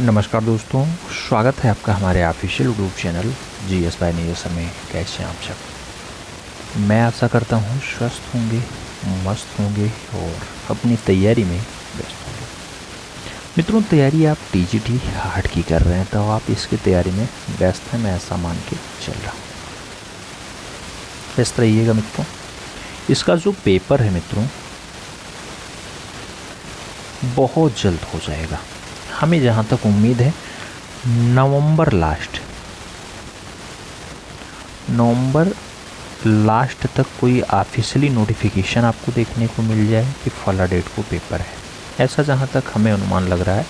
नमस्कार दोस्तों, स्वागत है आपका हमारे official YouTube channel GS by Neeraj में। कैसे हैं आप सब? मैं आशा करता हूँ स्वस्थ होंगे, मस्त होंगे और अपनी तैयारी में व्यस्त होंगे। मित्रों, तैयारी आप TGT हार्ड की कर रहे हैं तो आप इसकी तैयारी में व्यस्त हैं, मैं ऐसा मान के चल रहा हूँ। व्यस्त रहिएगा मित्रों। इसका जो पेपर है मित्रों बहुत जल्द हो जाएगा। हमें जहाँ तक उम्मीद है नवंबर लास्ट तक कोई ऑफिशियली नोटिफिकेशन आपको देखने को मिल जाए कि फला डेट को पेपर है। ऐसा जहाँ तक हमें अनुमान लग रहा है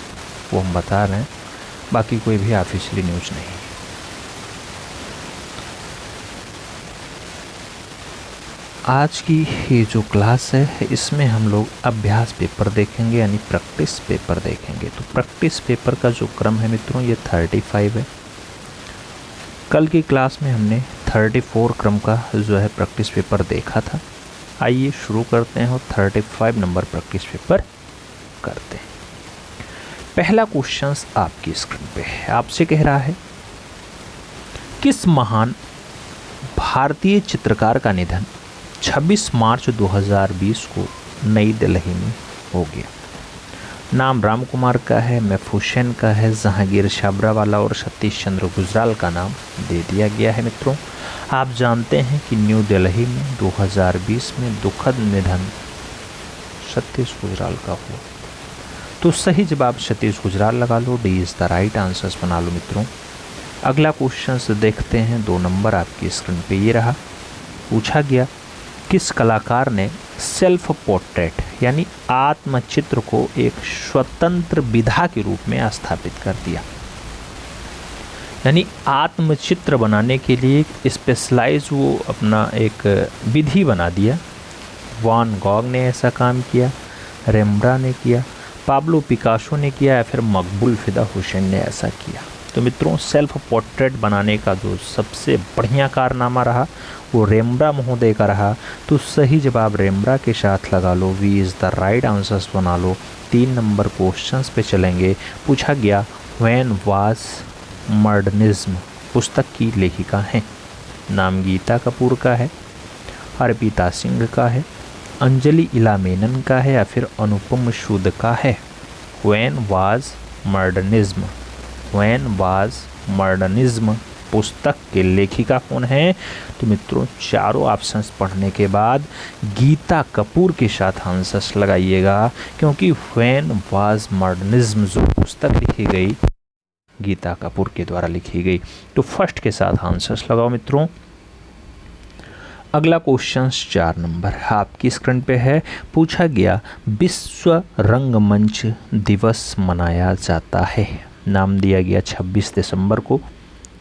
वो हम बता रहे हैं, बाकी कोई भी ऑफिशियली न्यूज़ नहीं है। आज की ये जो क्लास है इसमें हम लोग अभ्यास पेपर देखेंगे, यानी प्रैक्टिस पेपर देखेंगे। तो प्रैक्टिस पेपर का जो क्रम है मित्रों ये 35 है। कल की क्लास में हमने 34 क्रम का जो है प्रैक्टिस पेपर देखा था। आइए शुरू करते हैं और 35 नंबर प्रैक्टिस पेपर करते हैं। पहला क्वेश्चन आपकी स्क्रीन पे है। आपसे कह रहा है किस महान भारतीय चित्रकार का निधन 26 मार्च 2020 को नई दिल्ली में हो गया? नाम राम कुमार का है, महफूज का है, जहांगीर छाबरावाला और सतीश चंद्र गुजराल का नाम दे दिया गया है। मित्रों, आप जानते हैं कि न्यू दिल्ली में 2020 में दुखद निधन सतीश गुजराल का हुआ। तो सही जवाब सतीश गुजराल लगा लो, D is the right answers बना लो मित्रों। अगला क्वेश्चन देखते हैं, 2 नंबर आपकी स्क्रीन पे ये रहा। पूछा गया किस कलाकार ने सेल्फ पोर्ट्रेट यानी आत्मचित्र को एक स्वतंत्र विधा के रूप में स्थापित कर दिया? यानी आत्मचित्र बनाने के लिए स्पेशलाइज वो अपना एक विधि बना दिया। वान गॉग ने ऐसा काम किया, रेम्ब्रा ने किया, पाब्लो पिकासो ने किया या फिर मकबूल फिदा हुसैन ने ऐसा किया? तो मित्रों, सेल्फ पोर्ट्रेट बनाने का जो सबसे बढ़िया कारनामा रहा वो रेम्ब्रा महोदय का रहा। तो सही जवाब रेम्ब्रा के साथ लगा लो, B is the right answers बना लो। 3 नंबर क्वेश्चंस पे चलेंगे। पूछा गया व्हेन वाज मॉडर्निज्म पुस्तक की लेखिका हैं? नाम गीता कपूर का है, अर्पिता सिंह का है, अंजलि इला मेनन का है या फिर अनुपम सूद का है? व्हेन वाज मॉडर्निज्म पुस्तक के लेखिका कौन है? तो मित्रों, चारों ऑप्शंस पढ़ने के बाद गीता कपूर के साथ आंसर्स लगाइएगा, क्योंकि व्हेन वाज मॉडर्निज्म जो पुस्तक लिखी गई गीता कपूर के द्वारा लिखी गई। तो फर्स्ट के साथ आंसर्स लगाओ मित्रों। अगला क्वेश्चन 4 नंबर आपकी स्क्रीन पे है। पूछा गया विश्व रंगमंच दिवस मनाया जाता है? नाम दिया गया 26 दिसंबर को,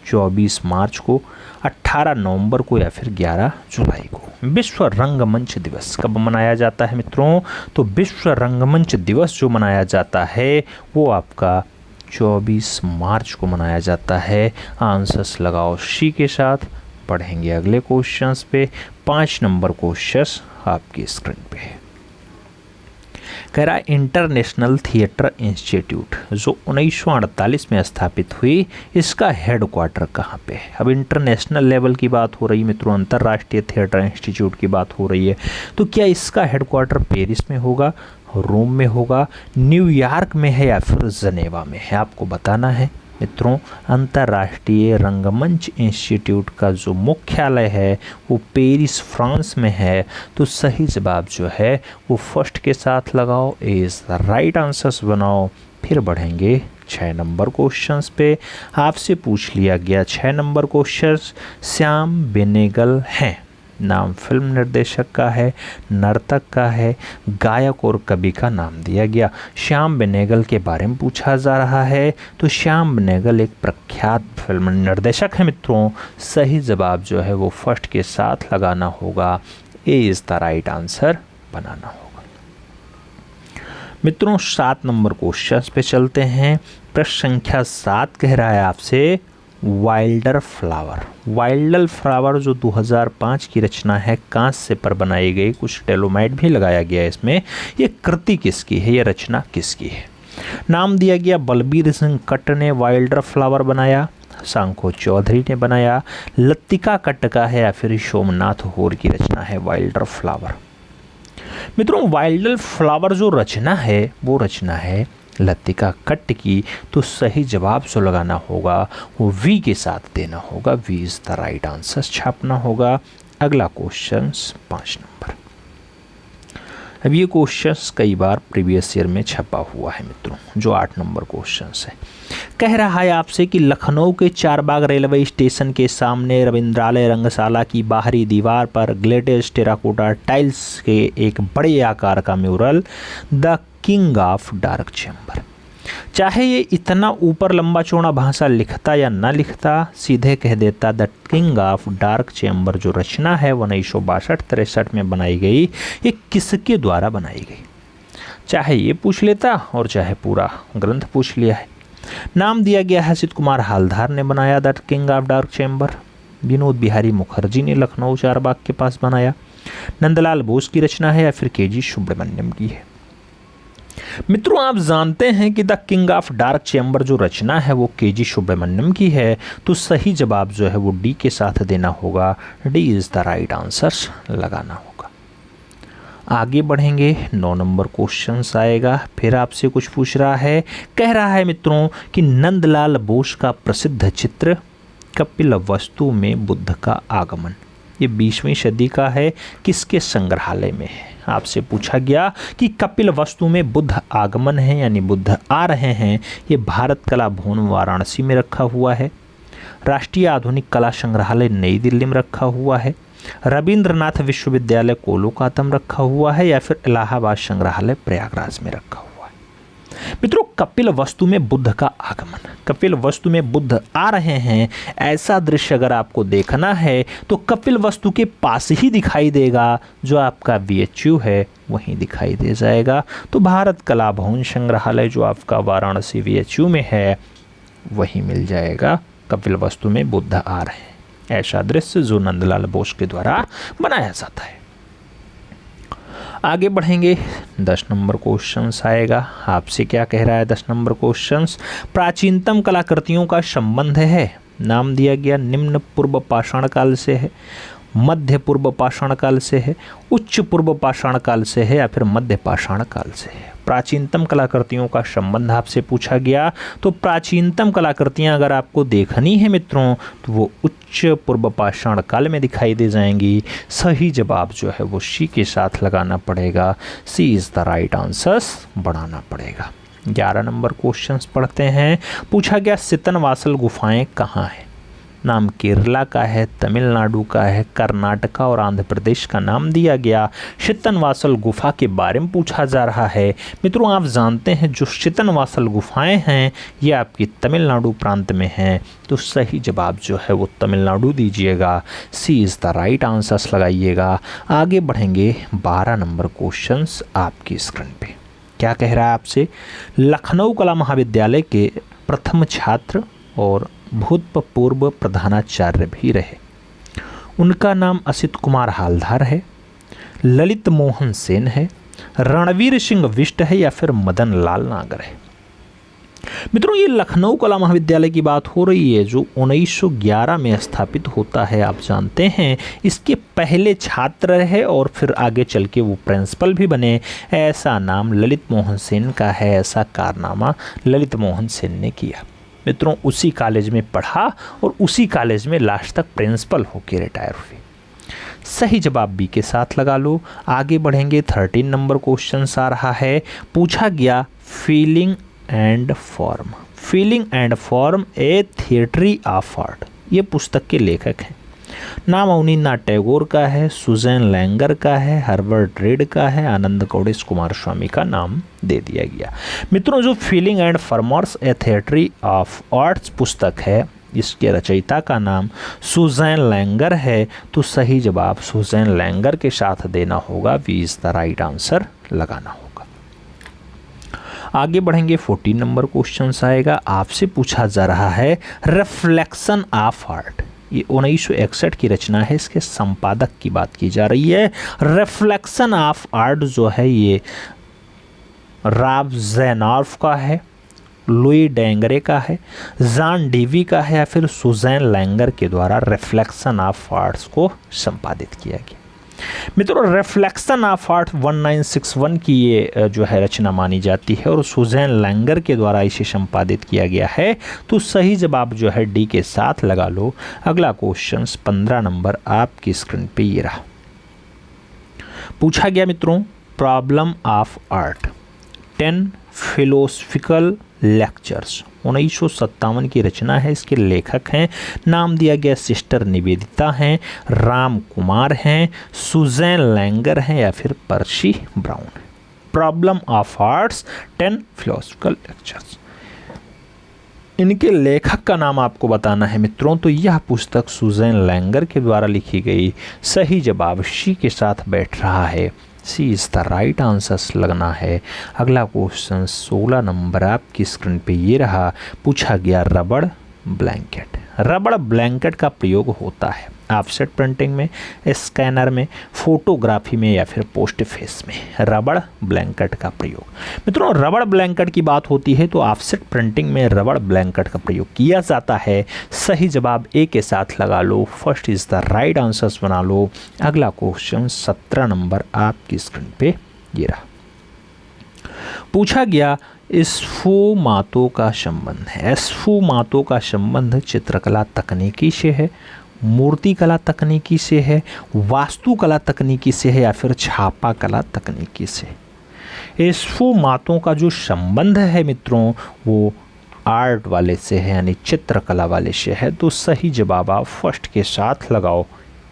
24 मार्च को, 18 नवंबर को या फिर 11 जुलाई को। विश्व रंगमंच दिवस कब मनाया जाता है मित्रों? तो विश्व रंगमंच दिवस जो मनाया जाता है वो आपका 24 मार्च को मनाया जाता है। आंसर्स लगाओ सी के साथ। पढ़ेंगे अगले क्वेश्चंस पे। 5 नंबर क्वेश्चन आपकी स्क्रीन पे है। कह रहा इंटरनेशनल थिएटर इंस्टीट्यूट जो 1948 में स्थापित हुई, इसका हेडक्वार्टर कहाँ पे है? अब इंटरनेशनल लेवल की बात हो रही है मित्रों, अंतर्राष्ट्रीय थिएटर इंस्टीट्यूट की बात हो रही है। तो क्या इसका हेडक्वार्टर पेरिस में होगा, रोम में होगा, न्यूयॉर्क में है या फिर जनेवा में है? आपको बताना है मित्रों। अंतर्राष्ट्रीय रंगमंच इंस्टीट्यूट का जो मुख्यालय है वो पेरिस फ्रांस में है। तो सही जवाब जो है वो फर्स्ट के साथ लगाओ, ए इज़ द राइट आंसर्स बनाओ। फिर बढ़ेंगे 6 नंबर क्वेश्चंस पे। आपसे पूछ लिया गया 6 नंबर क्वेश्चन, श्याम बेनेगल हैं? नाम फिल्म निर्देशक का है, नर्तक का है, गायक और कवि का नाम दिया गया। श्याम बेनेगल के बारे में पूछा जा रहा है। तो श्याम बेनेगल एक प्रख्यात फिल्म निर्देशक है मित्रों। सही जवाब जो है वो फर्स्ट के साथ लगाना होगा, A is the right answer बनाना होगा। मित्रों, 7 नंबर क्वेश्चन पे चलते हैं। प्रश्न संख्या 7 कह रहा है आपसे वाइल्डर फ्लावर जो 2005 की रचना है, कांस्य पर बनाई गई, कुछ डेलोमाइट भी लगाया गया है इसमें। ये कृति किसकी है, ये रचना किसकी है? नाम दिया गया बलबीर सिंह कट्ट ने वाइल्डर फ्लावर बनाया, सांखो चौधरी ने बनाया, लतिका कट्ट का है या फिर सोमनाथ होर की रचना है वाइल्डर फ्लावर। मित्रों वाइल्डर फ्लावर जो रचना है वो रचना है लतिका कट्ट की, तो सही जवाब जो लगाना होगा वो वी के साथ देना होगा, B is the right answer छापना होगा। अगला क्वेश्चन 5 नंबर। अब ये क्वेश्चंस कई बार प्रीवियस ईयर में छपा हुआ है मित्रों, जो 8 नंबर क्वेश्चंस है। कह रहा है आपसे कि लखनऊ के चारबाग रेलवे स्टेशन के सामने रविंद्रालय रंगशाला की बाहरी दीवार पर ग्लेटेस्ट टेराकोटा टाइल्स के एक बड़े आकार का mural the king of dark chamber, चाहे ये इतना ऊपर लंबा चौड़ा भाषा लिखता या ना लिखता, सीधे कह देता the king of dark chamber जो रचना है 1962-63 में बनाई गई, ये किसके द्वारा बनाई गई। चाहे ये पूछ लेता और चाहे पूरा ग्रंथ पूछ लिया है। नाम दिया गया है असित कुमार हालधार ने बनाया the king of dark chamber, Vinod Bihari Mukherjee ने लखनऊ चारबाग के पास बनाया, नंदलाल बोस की रचना है या फिर के.जी. सुब्रमण्यम की है। मित्रों आप जानते हैं कि the king of dark chamber जो रचना है वो के.जी. सुब्रमण्यम की है, तो सही जवाब जो है वो डी के साथ देना होगा, D is the right answer लगाना होगा। आगे बढ़ेंगे 9 नंबर क्वेश्चन आएगा, फिर आपसे कुछ पूछ रहा है। कह रहा है मित्रों कि नंदलाल बोस का प्रसिद्ध चित्र कपिलवस्तु में बुद्ध का आगमन, ये 20वीं सदी का है, किसके संग्रहालय में है। आपसे पूछा गया कि कपिलवस्तु में बुद्ध आगमन है यानी बुद्ध आ रहे हैं, ये भारत कला भवन वाराणसी में रखा हुआ है, राष्ट्रीय आधुनिक कला संग्रहालय नई दिल्ली में रखा हुआ है, रविंद्रनाथ विश्वविद्यालय कोलकाता में रखा हुआ है या फिर इलाहाबाद संग्रहालय प्रयागराज में रखा हुआ है। मित्रों कपिलवस्तु में बुद्ध का आगमन, कपिलवस्तु में बुद्ध आ रहे हैं, ऐसा दृश्य अगर आपको देखना है तो कपिलवस्तु के पास ही दिखाई देगा, जो आपका VHU है वहीं दिखाई दे जाएगा। तो भारत कला भवन संग्रहालय जो आपका वाराणसी VHU में है वहीं मिल जाएगा, कपिलवस्तु में बुद्ध आ रहे हैं, ऐसा दृश्य जो नंदलाल बोस के द्वारा बनाया जाता है। आगे बढ़ेंगे 10 नंबर क्वेश्चन आएगा। आपसे क्या कह रहा है 10 नंबर क्वेश्चन, प्राचीनतम कलाकृतियों का संबंध है। नाम दिया गया निम्न पूर्व पाषाण काल से है, मध्य पूर्व पाषाण काल से है, उच्च पूर्व पाषाण काल से है या फिर मध्य पाषाण काल से है। प्राचीनतम कलाकृतियों का संबंध आपसे पूछा गया, तो प्राचीनतम कलाकृतियां अगर आपको देखनी है मित्रों तो वो उच्च पूर्व पाषाण काल में दिखाई दे जाएंगी। सही जवाब जो है वो सी के साथ लगाना पड़ेगा, सी इज़ द राइट आंसर बढ़ाना पड़ेगा। 11 नंबर क्वेश्चंस पढ़ते हैं। पूछा गया सितनवासल गुफाएं कहाँ हैं। नाम केरला का है, तमिलनाडु का है, कर्नाटका और आंध्र प्रदेश का नाम दिया गया। सितनवासल गुफा के बारे में पूछा जा रहा है। मित्रों आप जानते हैं जो सितनवासल गुफाएं हैं ये आपकी तमिलनाडु प्रांत में हैं, तो सही जवाब जो है वो तमिलनाडु दीजिएगा, सी इज़ द राइट आंसर्स लगाइएगा। आगे बढ़ेंगे 12 नंबर क्वेश्चंस आपकी स्क्रीन पे। क्या कह रहा है आपसे, लखनऊ कला महाविद्यालय के प्रथम छात्र और भूतपूर्व प्रधानाचार्य भी रहे। उनका नाम असित कुमार हालधार है, ललित मोहन सेन है, रणवीर सिंह बिष्ट है या फिर मदन लाल नागर है। मित्रों ये लखनऊ कला महाविद्यालय की बात हो रही है जो 1911 में स्थापित होता है। आप जानते हैं इसके पहले छात्र रहे और फिर आगे चल के वो प्रिंसिपल भी बने। ऐसा नाम ललित मोहन सेन का है, ऐसा कारनामा ललित मोहन सेन ने किया। मित्रों उसी कॉलेज में पढ़ा और उसी कॉलेज में लास्ट तक प्रिंसिपल होकर रिटायर हुए। सही जवाब बी के साथ लगा लो। आगे बढ़ेंगे 13 नंबर क्वेश्चन आ रहा है। पूछा गया feeling and form, feeling and form a theory of art, ये पुस्तक के लेखक हैं। नाम अवनीन्द्रनाथ टैगोर का है, सुजैन लैंगर का है, हर्बर्ट रेड का है, आनंद गौड़ेश कुमार स्वामी का नाम दे दिया गया। मित्रों जो feeling and forms a theory of arts पुस्तक है इसके रचयिता का नाम सुजैन लैंगर है, तो सही जवाब सुजैन लैंगर के साथ देना होगा, B is the right answer लगाना होगा। आगे बढ़ेंगे 14 नंबर क्वेश्चन आएगा। आपसे पूछा जा रहा है रिफ्लेक्शन ऑफ आर्ट, ये 1961 की रचना है, इसके संपादक की बात की जा रही है। रिफ्लेक्शन ऑफ आर्ट जो है ये राव ज़ेनॉर्फ का है, लुई डेंगरे का है, जान डीवी का है, या फिर सुजैन लैंगर के द्वारा रिफ्लेक्शन ऑफ आर्ट्स को संपादित किया गया। मित्रों, रिफ्लेक्शन ऑफ आर्ट 1961 की ये जो है रचना मानी जाती है और सुजैन लैंगर के द्वारा इसे संपादित किया गया है। तो सही जवाब जो है डी के साथ लगा लो। अगला क्वेश्चन 15 नंबर आपकी स्क्रीन पे ये रहा। पूछा गया मित्रों, problem of art 10 philosophical lectures 1957 की रचना है। इसके लेखक हैं, नाम दिया गया सिस्टर निवेदिता हैं, राम कुमार हैं, सुजैन लैंगर हैं, या फिर पर्सी brown. Problem of arts 10 philosophical lectures, इनके लेखक का नाम आपको बताना है मित्रों। तो यह पुस्तक सुजैन लैंगर के द्वारा लिखी गई। सही जवाब सी के साथ बैठ रहा है। सी इज़ द राइट आंसर्स लगना है। अगला क्वेश्चन 16 नंबर आपकी स्क्रीन पे ये रहा। पूछा गया रबड़ ब्लैंकेट। रबड़ ब्लैंकेट का प्रयोग होता है ऑफसेट प्रिंटिंग में, स्कैनर में, फोटोग्राफी में, या फिर पोस्टफेस में। रबड़ ब्लैंकेट का प्रयोग मित्रों, रबड़ ब्लैंकेट की बात होती है तो ऑफसेट प्रिंटिंग में रबड़ ब्लैंकेट का प्रयोग किया जाता है। सही जवाब ए के साथ लगा लो। First is the right answers बना लो। अगला क्वेश्चन 17 नंबर आपकी स्क्रीन पे ये रहा। पूछा गया स्फुमातो का संबंध है। स्फुमातो का संबंध चित्रकला तकनीकी से है, मूर्तिकला तकनीकी से है, वास्तुकला तकनीकी से है, या फिर छापा कला तकनीकी से। स्फुमातो का जो संबंध है मित्रों वो आर्ट वाले से है, यानी चित्रकला वाले से है। तो सही जवाब आप फर्स्ट के साथ लगाओ।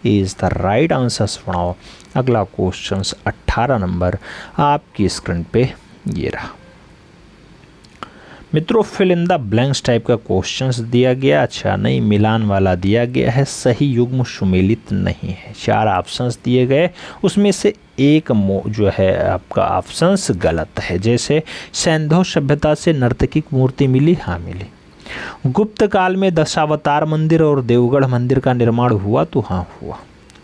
इज द राइट आंसर्स बनाओ। अगला क्वेश्चन 18 नंबर आपकी स्क्रीन पे ये रहा। मित्रों, fill in the blanks type का क्वेश्चंस दिया गया। अच्छा, नहीं, मिलान वाला दिया गया है। सही युग्म सुमेलित नहीं है। 4 ऑप्शंस दिए गए, उसमें से एक जो है आपका ऑप्शंस गलत है। जैसे सैंधव सभ्यता से नर्तकी की मूर्ति मिली, हाँ मिली। गुप्त काल में दशावतार मंदिर और देवगढ़ मंदिर का निर्माण हुआ, तो हाँ हुआ।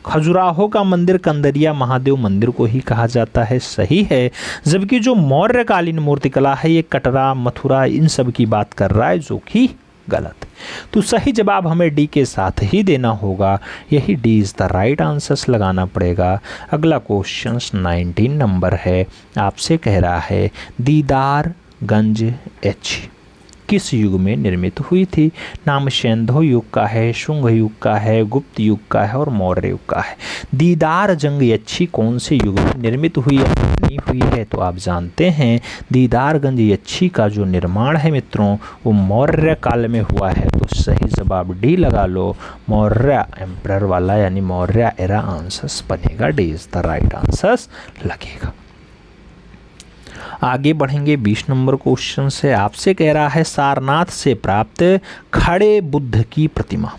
खजुराहो का मंदिर कंदरिया महादेव मंदिर को ही कहा जाता है, सही है। जबकि जो मौर्यकालीन मूर्तिकला है ये कटरा, मथुरा, इन सब की बात कर रहा है, जो कि गलत है। तो सही जवाब हमें डी के साथ ही देना होगा। यही D is the right answers लगाना पड़ेगा। अगला क्वेश्चन 19 नंबर है। आपसे कह रहा है दीदारगंज एच किस युग में निर्मित हुई थी। नाम सैंधव युग का है, शुंग युग का है, गुप्त युग का है और मौर्य युग का है। दीदारगंज यक्षी कौन से युग में निर्मित हुई है, नहीं हुई है? तो आप जानते हैं दीदारगंज यक्षी का जो निर्माण है मित्रों वो मौर्य काल में हुआ है। तो सही जवाब डी लगा लो। मौर्य एम्परर वाला यानी मौर्य एरा आंसर्स बनेगा। D is the right answers लगेगा। आगे बढ़ेंगे 20 नंबर क्वेश्चन से। आपसे कह रहा है सारनाथ से प्राप्त खड़े बुद्ध की प्रतिमा।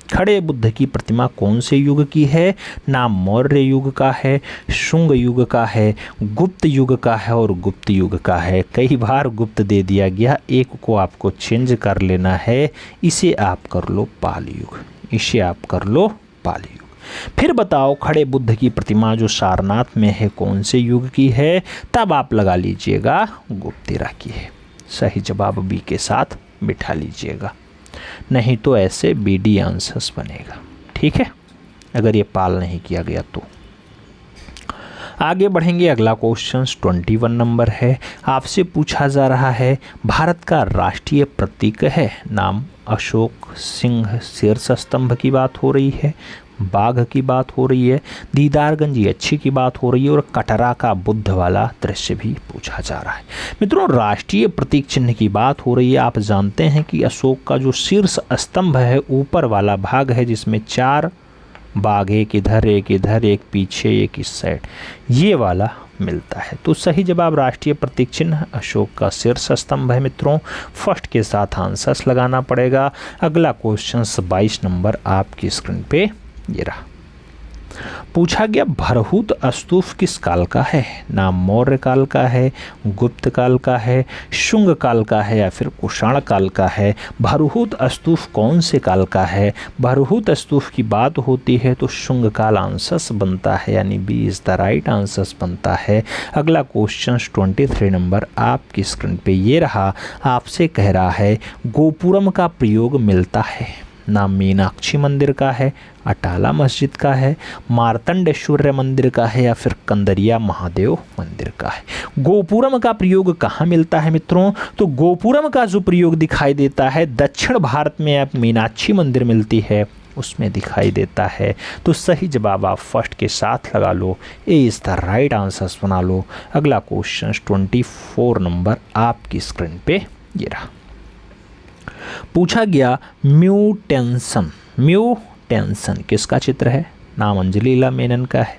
खड़े बुद्ध की प्रतिमा कौन से युग की है? नाम मौर्य युग का है, शुंग युग का है, गुप्त युग का है और गुप्त युग का है। कई बार गुप्त दे दिया गया, एक को आपको चेंज कर लेना है। इसे आप कर लो पाल युग, इसे आप कर लो पाल युग। फिर बताओ खड़े बुद्ध की प्रतिमा जो सारनाथ में है कौन से युग की है? तब आप लगा लीजिएगा गुप्त एरा की है। सही जवाब बी के साथ बिठा लीजिएगा, नहीं तो ऐसे बी डी आंसर्स बनेगा। ठीक है, अगर ये पाल नहीं किया गया तो। आगे बढ़ेंगे। अगला क्वेश्चन 21 नंबर है। आपसे पूछा जा रहा है भारत का राष्ट्रीय प्रतीक है। नाम अशोक, सिंह, शीर्ष स्तंभ की बात हो रही है, बाघ की बात हो रही है, दीदारगंज यक्षी की बात हो रही है और कटरा का बुद्ध वाला दृश्य भी पूछा जा रहा है। मित्रों, राष्ट्रीय प्रतीक चिन्ह की बात हो रही है। आप जानते हैं कि अशोक का जो शीर्ष स्तंभ है, ऊपर वाला भाग है जिसमें 4 बाघ, एक इधर, एक पीछे, एक इस साइड, ये वाला मिलता है। तो सही जवाब राष्ट्रीय प्रतीक चिन्ह अशोक का शीर्ष स्तंभ है मित्रों। फर्स्ट के साथ आंसर्स लगाना पड़ेगा। अगला क्वेश्चन 22 नंबर आपकी स्क्रीन पे ये रहा। पूछा गया भरहुत स्तूप किस काल का है, ना मौर्य काल का है, गुप्त काल का है, शुंग काल का है या फिर कुषाण काल का है। भरहुत स्तूप कौन से काल का है? भरहुत स्तूप की बात होती है तो शुंग काल आंसर्स बनता है, यानी B is the right answers बनता है। अगला क्वेश्चन 23 नंबर आपकी स्क्रीन पे ये रहा, आपसे कह रहा है गोपुरम का प्रयोग मिलता है, नाम मीनाक्षी मंदिर का है, अटाला मस्जिद का है, मार्तंडेश्वर मंदिर का है या फिर कंदरिया महादेव मंदिर का है। गोपुरम का प्रयोग कहाँ मिलता है मित्रों? तो गोपुरम का जो प्रयोग दिखाई देता है दक्षिण भारत में आप मीनाक्षी मंदिर मिलती है उसमें दिखाई देता है। तो सही जवाब आप फर्स्ट के साथ लगा लो, ए इज द राइट आंसर्स बना लो। अगला क्वेश्चन 24 नंबर आपकी स्क्रीन पे ये रहा। पूछा गया म्यूटेंशन, म्यूटेंशन किसका चित्र है? नाम अंजलि लीला मेनन का है,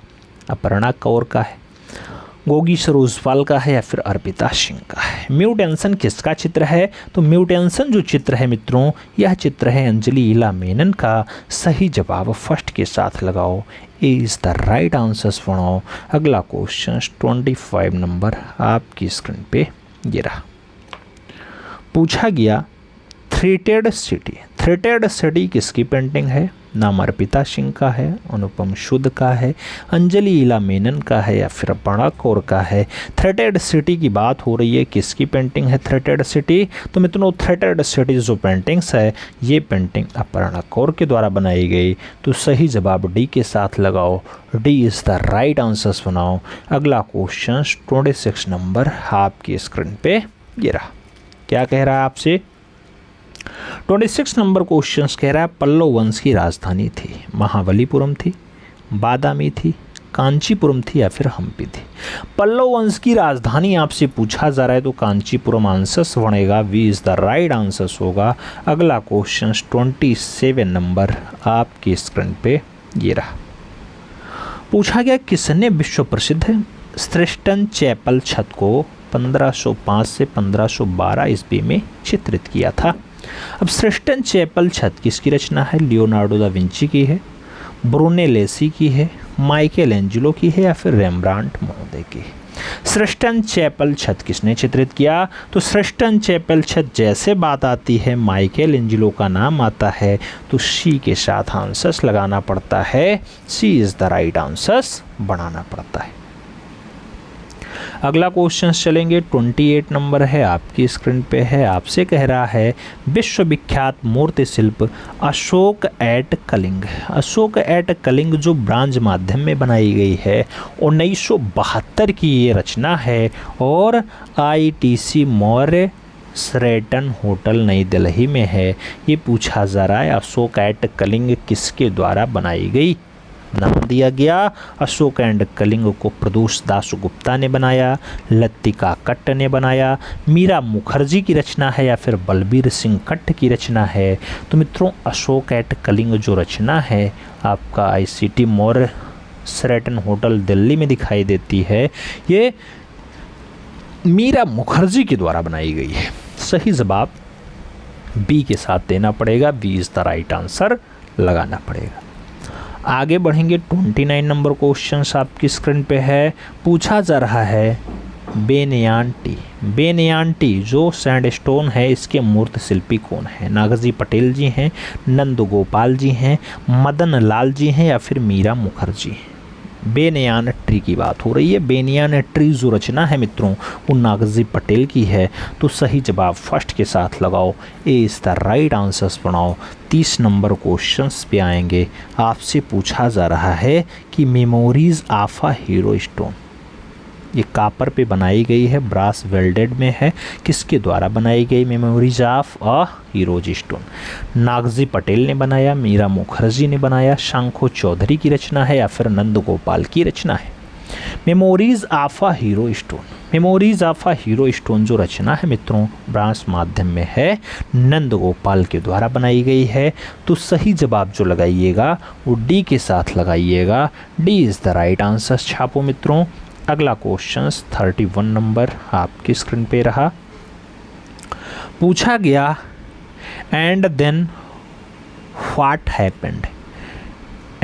अपर्णा कौर का है, गोगी सरोजपाल का है या फिर अर्पिता सिंह का है। म्यूटेंशन किसका चित्र है? तो म्यूटेंशन जो चित्र है मित्रों यह चित्र है अंजलि लीला मेनन का। सही जवाब फर्स्ट के साथ लगाओ, ए इज द राइट आंसर्स बनाओ। अगला क्वेश्चन 25 नंबर आपकी स्क्रीन पे ये रहा। पूछा गया थ्रेटेड सिटी, थ्रेटेड सिटी किसकी पेंटिंग है? नाम अर्पिता सिंह का है, अनुपम शुद्ध का है, अंजलि लीला मेनन का है या फिर अपर्णा कौर का है। थ्रेटेड सिटी की बात हो रही है, किसकी पेंटिंग है थ्रेटेड सिटी? तो मित्रों थ्रेटेड सिटी जो पेंटिंग्स है ये पेंटिंग अपर्णा कौर के द्वारा बनाई गई। तो सही जवाब डी के साथ लगाओ, D is the right answers बनाओ। अगला क्वेश्चन 26 नंबर आपकी स्क्रीन पे ये रहा। क्या कह रहा है आपसे? 26 नंबर क्वेश्चन कह रहा है पल्लव वंश की राजधानी थी, महाबलीपुरम थी, बादामी थी, कांचीपुरम थी या फिर हम्पी थी। पल्लव वंश की राजधानी आपसे पूछा जा रहा है तो कांचीपुरम आंसर्स बनेगा, B is the right answers होगा। अगला क्वेश्चन 27 नंबर आपकी स्क्रीन पे ये रहा। पूछा गया किसने विश्व प्रसिद्ध श्रेष्ठन चैपल छत को 1505 से 1512 ईस्वी में चित्रित किया था? अब श्रेष्ठन चैपल छत किसकी रचना है? लियोनार्डो दा विंची की है, ब्रूनेलेसी की है, माइकल एंजेलो की है या फिर रेम्ब्रांट महोदय की? श्रेष्ठन चैपल छत किसने चित्रित किया? तो श्रेष्ठन चैपल छत जैसे बात आती है माइकल एंजेलो का नाम आता है तो सी के साथ आंसर्स लगाना पड़ता है, सी इज द राइट आंसर्स बनाना पड़ता है। अगला क्वेश्चन चलेंगे 28 नंबर है आपकी स्क्रीन पे है। आपसे कह रहा है विश्वविख्यात मूर्ति शिल्प अशोक एट कलिंग, अशोक एट कलिंग जो ब्रांज माध्यम में बनाई गई है 1972 की ये रचना है और ITC मौर्य श्रेटन होटल नई दिल्ली में है। ये पूछा जा रहा है अशोक एट कलिंग किसके द्वारा बनाई गई? नाम दिया गया अशोक एंड कलिंग को प्रदोष दास गुप्ता ने बनाया, लतिका कट्ट ने बनाया, मीरा मुखर्जी की रचना है या फिर बलबीर सिंह कट्ट की रचना है? तो मित्रों अशोक एट कलिंग जो रचना है आपका ICT मौर्य श्रेटन होटल दिल्ली में दिखाई देती है, ये मीरा मुखर्जी के द्वारा बनाई गई है। सही जवाब बी के साथ देना पड़ेगा, B is the right answer लगाना पड़ेगा। आगे बढ़ेंगे 29 नंबर क्वेश्चन आपकी स्क्रीन पे है। पूछा जा रहा है बेनियान टी, बेनियान टी जो सैंडस्टोन है इसके मूर्ति शिल्पी कौन है? नागजी पटेल जी हैं, नंद गोपाल जी हैं, मदन लाल जी हैं या फिर मीरा मुखर्जी हैं? बेनियान ट्री की बात हो रही है। बेनियान ट्री जो रचना है मित्रों वो नागजी पटेल की है। तो सही जवाब फर्स्ट के साथ लगाओ, ए इज द राइट आंसर्स बनाओ। 30 नंबर क्वेश्चंस पे आएंगे। आपसे पूछा जा रहा है कि memories of a hero stone, ये कापर पे बनाई गई है, ब्रास वेल्डेड में है, किसके द्वारा बनाई गई memories of a heroes stone? Nagji Patel ने बनाया, मीरा मुखर्जी ने बनाया, शंखो चौधरी की रचना है या फिर नंद गोपाल की रचना है? Memories of a hero stone, memories of a hero stone जो रचना है मित्रों ब्रास माध्यम में है, नंद गोपाल के द्वारा बनाई गई है। तो सही जवाब जो लगाइएगा वो डी के साथ लगाइएगा, D is the right answer छापो मित्रों। अगला क्वेश्चन 31 नंबर आपकी स्क्रीन पे रहा। पूछा गया and then what happened,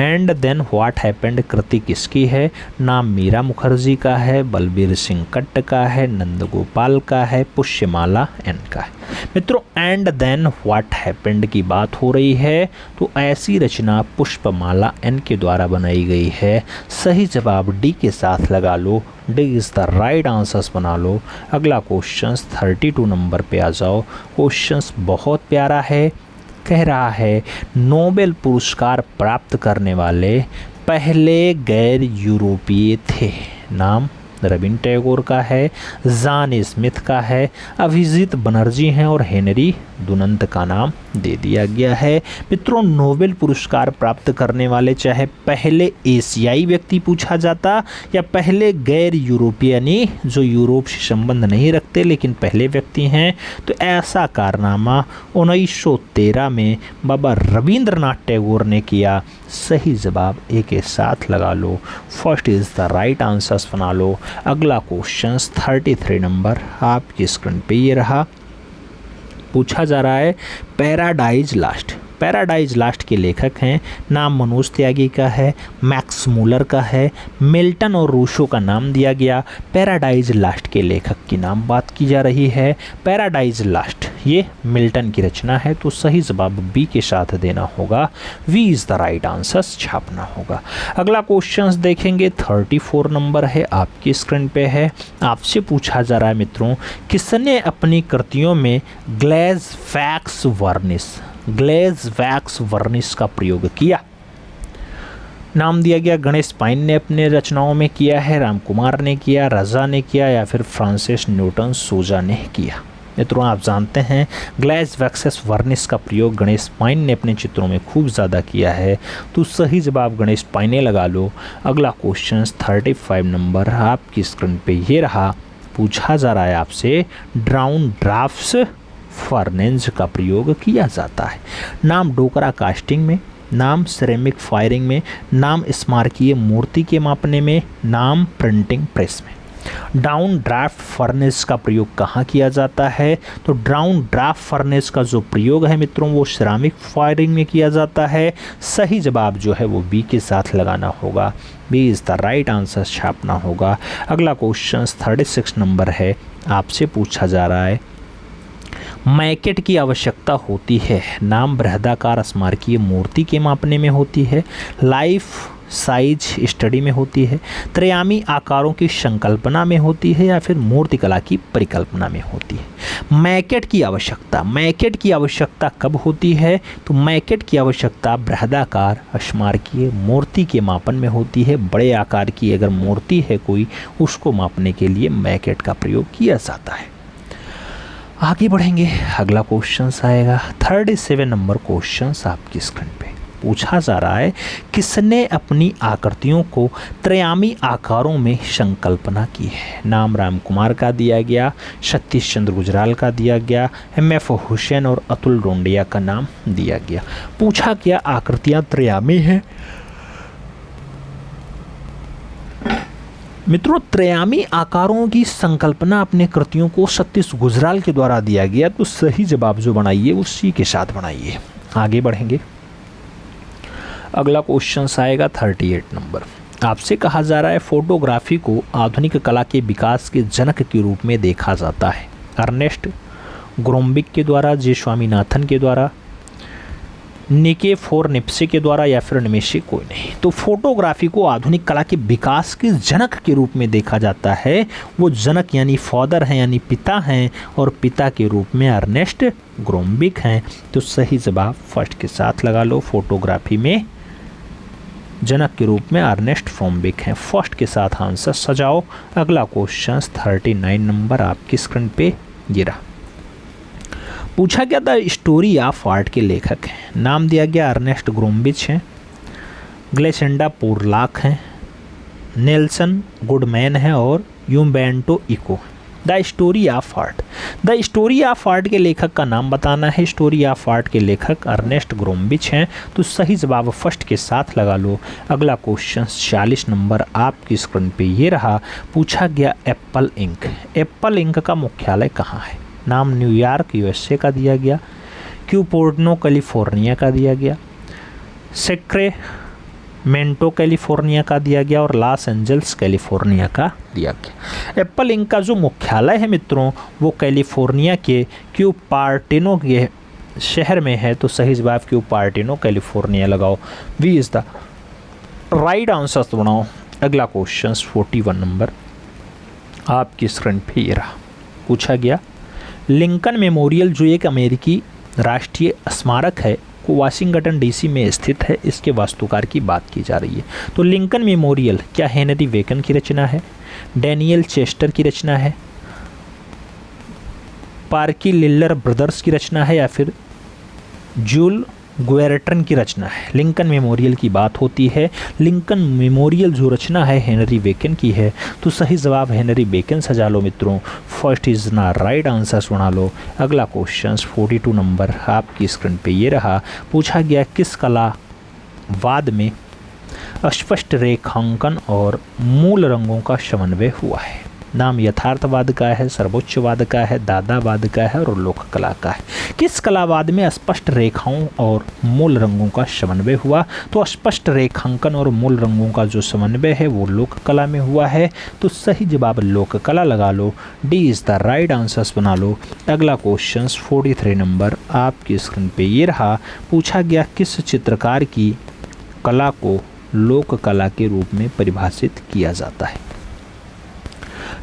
and then what happened कृति किसकी है? नाम मीरा मुखर्जी का है, बलबीर सिंह कट्ट का है, नंदगोपाल का है, पुष्यमाला एन का है। मित्रों एंड देन व्हाट हैपेंड की बात हो रही है, तो ऐसी रचना पुष्पमाला एन के द्वारा बनाई गई है। सही जवाब डी के साथ लगा लो, D is the right answers बना लो। अगला क्वेश्चन 32 नंबर पे आ जाओ। क्वेश्चन बहुत प्यारा है, कह रहा है नोबेल पुरस्कार प्राप्त करने वाले पहले गैर यूरोपीय थे। नाम रविंद्र टैगोर का है, जॉन स्मिथ का है, अभिजीत बनर्जी हैं और हेनरी दुनंत का नाम दे दिया गया है। मित्रों नोबेल पुरस्कार प्राप्त करने वाले चाहे पहले एशियाई व्यक्ति पूछा जाता या पहले गैर यूरोपीय यानी जो यूरोप से संबंध नहीं रखते लेकिन पहले व्यक्ति हैं, तो ऐसा कारनामा 1913 में बाबा रविंद्रनाथ टैगोर ने किया। सही जवाब ए के साथ लगा लो, first is the right answers बना लो। अगला क्वेश्चन 33 नंबर आपकी स्क्रीन पे ये रहा। पूछा जा रहा है पैराडाइज लास्ट। पैराडाइज लास्ट के लेखक हैं, नाम मनोज त्यागी का है, मैक्स मूलर का है, मिल्टन और रूशो का नाम दिया गया। पैराडाइज लास्ट के लेखक की नाम बात की जा रही है। पैराडाइज लास्ट ये मिल्टन की रचना है, तो सही जवाब बी के साथ देना होगा, B is the right answer छापना होगा। अगला क्वेश्चन देखेंगे 34 नंबर है, आपकी स्क्रीन पे है। आपसे पूछा जा रहा है मित्रों किसने अपनी कृतियों में ग्लेज वैक्स वर्निश का प्रयोग किया? नाम दिया गया गणेश पाइन ने अपने रचनाओं में किया है, राम कुमार ने किया, रजा ने किया या फिर फ्रांसिस न्यूटन सोजा ने किया। मित्रों आप जानते हैं ग्लेज वैक्स वर्निश का प्रयोग गणेश पाइन ने अपने चित्रों में खूब ज़्यादा किया है, तो सही जवाब गणेश पाइने लगा लो। अगला क्वेश्चन 35 नंबर आपकी स्क्रीन पे ये रहा। पूछा जा रहा है आपसे ड्राउन ड्राफ्ट्स फर्नेंज का प्रयोग किया जाता है। नाम डोकरा कास्टिंग में, नाम सिरेमिक फायरिंग में, नाम स्मारकीय मूर्ति के मापने में, नाम प्रिंटिंग प्रेस में। डाउन ड्राफ्ट फर्नेस का प्रयोग कहाँ किया जाता है? तो डाउन ड्राफ्ट फर्नेस का जो प्रयोग है मित्रों वो सिरेमिक फायरिंग में किया जाता है। सही जवाब जो है वो बी के साथ लगाना होगा, B is the right answer छापना होगा। अगला क्वेश्चन 36 नंबर है, आपसे पूछा जा रहा है मैकेट की आवश्यकता होती है। नाम बृहदाकार स्मारकीय मूर्ति के मापने में होती है, लाइफ साइज स्टडी में होती है, त्रयामी आकारों की संकल्पना में होती है या फिर मूर्तिकला की परिकल्पना में होती है। मैकेट की आवश्यकता कब होती है? तो मैकेट की आवश्यकता बृहदाकार स्मारकीय मूर्ति के मापन में होती है। बड़े आकार की अगर मूर्ति है कोई, उसको मापने के लिए मैकेट का प्रयोग किया जाता है। आगे बढ़ेंगे, अगला क्वेश्चन आएगा 37 नंबर क्वेश्चन आपकी स्क्रीन पे। पूछा जा रहा है किसने अपनी आकृतियों को त्रयामी आकारों में संकल्पना की है? नाम राम कुमार का दिया गया, सतीश चंद्र गुजराल का दिया गया, MF हुसैन और अतुल रोंडिया का नाम दिया गया। पूछा क्या आकृतियाँ त्रयामी हैं? मित्रों त्रयामी आकारों की संकल्पना अपने कृतियों को सतीश गुजराल के द्वारा दिया गया, तो सही जवाब जो बनाइए वो सी के साथ बनाइए। आगे बढ़ेंगे, अगला क्वेश्चन आएगा 38 नंबर। आपसे कहा जा रहा है फोटोग्राफी को आधुनिक कला के विकास के जनक के रूप में देखा जाता है। अर्नेस्ट ग्रोम्बिक के द्वारा, जे स्वामीनाथन के द्वारा, निकेफोर के द्वारा या फिर इनमें से कोई नहीं। तो फोटोग्राफी को आधुनिक कला के विकास के जनक के रूप में देखा जाता है। वो जनक यानी फादर हैं यानी पिता हैं, और पिता के रूप में अर्नेस्ट ग्रोम्बिक हैं। तो सही जवाब फर्स्ट के साथ लगा लो, फोटोग्राफी में जनक के रूप में अर्नेस्ट ग्रोम्बिक हैं। फर्स्ट के साथ आंसर सजाओ। अगला क्वेश्चन 39 नंबर आपकी स्क्रीन पे ये रहा। पूछा गया द स्टोरी ऑफ आर्ट के लेखक हैं। नाम दिया गया अर्नेस्ट ग्रोम्बिच हैं, ग्लेसेंडा पोरलाक हैं, नेल्सन गुडमैन है और Umberto Eco. The story of art, the story of art के लेखक का नाम बताना है। स्टोरी ऑफ आर्ट के लेखक अर्नेस्ट ग्रोम्बिच हैं, तो सही जवाब फर्स्ट के साथ लगा लो। अगला क्वेश्चन 40 नंबर आपकी स्क्रीन पे ये रहा। पूछा गया एप्पल इंक, एप्पल इंक का मुख्यालय कहाँ है? नाम न्यूयॉर्क USA का दिया गया, क्यूपोर्टनो कैलिफोर्निया का दिया गया, मेंटो कैलिफोर्निया का दिया गया और लॉस एंजल्स कैलिफोर्निया का दिया गया। एप्पल इंक का जो मुख्यालय है मित्रों वो कैलिफोर्निया के क्यूपर्टिनो के शहर में है, तो सही जवाब क्यूपर्टिनो कैलिफोर्निया लगाओ, B is the right answer बनाओ। अगला क्वेश्चन 41 नंबर आपकी स्क्रीन पे ये रहा, पूछा गया लिंकन मेमोरियल जो एक अमेरिकी राष्ट्रीय स्मारक है को वाशिंगटन डीसी में स्थित है, इसके वास्तुकार की बात की जा रही है। तो लिंकन मेमोरियल क्या हेनरी वेकन की रचना है, डैनियल चेस्टर की रचना है, पार्की लिल्लर ब्रदर्स की रचना है, या फिर जूल ग्वेरटन की रचना है। लिंकन मेमोरियल की बात होती है। लिंकन मेमोरियल जो रचना है हेनरी बेकन की है, तो सही जवाब हेनरी बेकन सजा लो मित्रों, फर्स्ट इज ना राइट आंसर सुना लो। अगला क्वेश्चन 42 नंबर आपकी स्क्रीन पे ये रहा, पूछा गया किस कलावाद में अस्पष्ट रेखांकन और मूल रंगों का समन्वय हुआ है। नाम यथार्थवाद का है, सर्वोच्चवाद का है, दादावाद का है और लोक कला का है। किस कलावाद में स्पष्ट रेखाओं और मूल रंगों का समन्वय हुआ, तो स्पष्ट रेखांकन और मूल रंगों का जो समन्वय है वो लोक कला में हुआ है, तो सही जवाब लोक कला लगा लो, D is the right answers बना लो। अगला क्वेश्चन 43 नंबर आपकी स्क्रीन पे ये रहा, पूछा गया किस चित्रकार की कला को लोक कला के रूप में परिभाषित किया जाता है।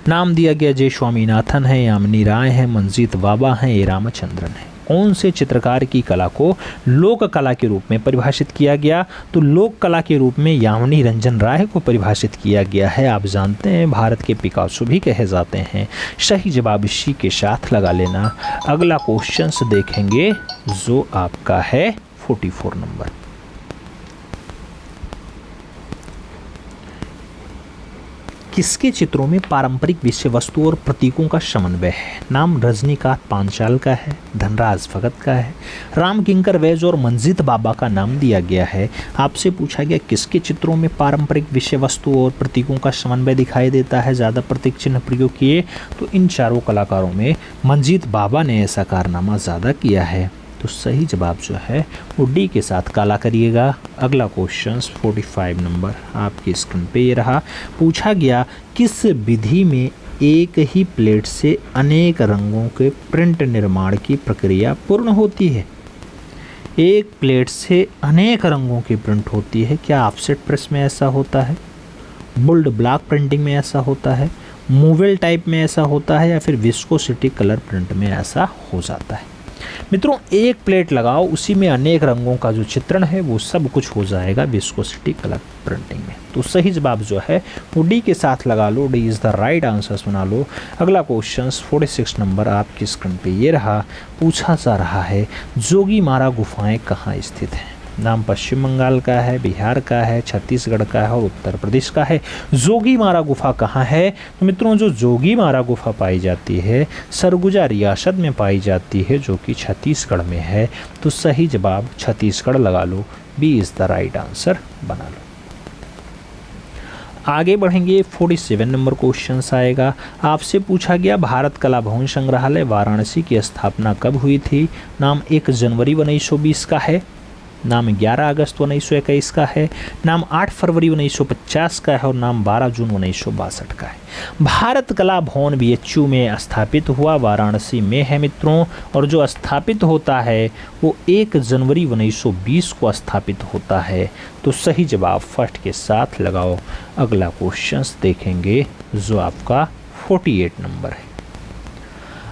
नाम दिया गया जय स्वामीनाथन है, यामिनी राय है, मंजीत बाबा हैं, ए रामचंद्रन है। कौन से चित्रकार की कला को लोक कला के रूप में परिभाषित किया गया, तो लोक कला के रूप में यामिनी रंजन राय को परिभाषित किया गया है। आप जानते हैं भारत के पिकासो भी कहे जाते हैं। सही जवाब इसी के साथ लगा लेना। अगला क्वेश्चन देखेंगे जो आपका है 44 नंबर। किसके चित्रों में पारंपरिक विषय वस्तु और प्रतीकों का समन्वय है। नाम रजनीकांत पांचाल का है, धनराज भगत का है, राम किंकर वैज और मंजीत बाबा का नाम दिया गया है। आपसे पूछा गया किसके चित्रों में पारंपरिक विषय वस्तु और प्रतीकों का समन्वय दिखाई देता है, ज़्यादा प्रतीक चिन्ह प्रयोग किए, तो इन चारों कलाकारों में मंजीत बाबा ने ऐसा कारनामा ज़्यादा किया है, तो सही जवाब जो है वो डी के साथ काला करिएगा। अगला क्वेश्चन 45 नंबर आपकी स्क्रीन पे ये रहा, पूछा गया किस विधि में एक ही प्लेट से अनेक रंगों के प्रिंट निर्माण की प्रक्रिया पूर्ण होती है। एक प्लेट से अनेक रंगों की प्रिंट होती है, क्या ऑफसेट प्रेस में ऐसा होता है, बोल्ड ब्लॉक प्रिंटिंग में ऐसा होता है, मूवेल टाइप में ऐसा होता है, या फिर विस्कोसिटी कलर प्रिंट में ऐसा हो जाता है। मित्रों एक प्लेट लगाओ, उसी में अनेक रंगों का जो चित्रण है वो सब कुछ हो जाएगा विस्कोसिटी कलर प्रिंटिंग में, तो सही जवाब जो है वो डी के साथ लगा लो, D is the right answer सुना लो। अगला क्वेश्चन 46 नंबर आपकी स्क्रीन पे ये रहा, पूछा जा रहा है जोगीमारा गुफाएं कहाँ स्थित हैं। नाम पश्चिम बंगाल का है, बिहार का है, छत्तीसगढ़ का है और उत्तर प्रदेश का है। जोगीमारा गुफा कहाँ है, तो मित्रों जो जोगीमारा गुफा पाई जाती है सरगुजा रियासत में पाई जाती है, जो कि छत्तीसगढ़ में है, तो सही जवाब छत्तीसगढ़ लगा लो, B is the right answer बना लो। आगे बढ़ेंगे 47 नंबर क्वेश्चन आएगा, आपसे पूछा गया भारत कला भवन संग्रहालय वाराणसी की स्थापना कब हुई थी। नाम 1 जनवरी 1920 का है, नाम 11 अगस्त 1921 का है, नाम 8 फरवरी 1950 का है और नाम 12 जून 1962 का है। भारत कला भवन BHU में स्थापित हुआ, वाराणसी में है मित्रों, और जो स्थापित होता है वो 1 जनवरी 1920 को स्थापित होता है, तो सही जवाब फर्स्ट के साथ लगाओ। अगला क्वेश्चन देखेंगे जो आपका 48 नंबर है।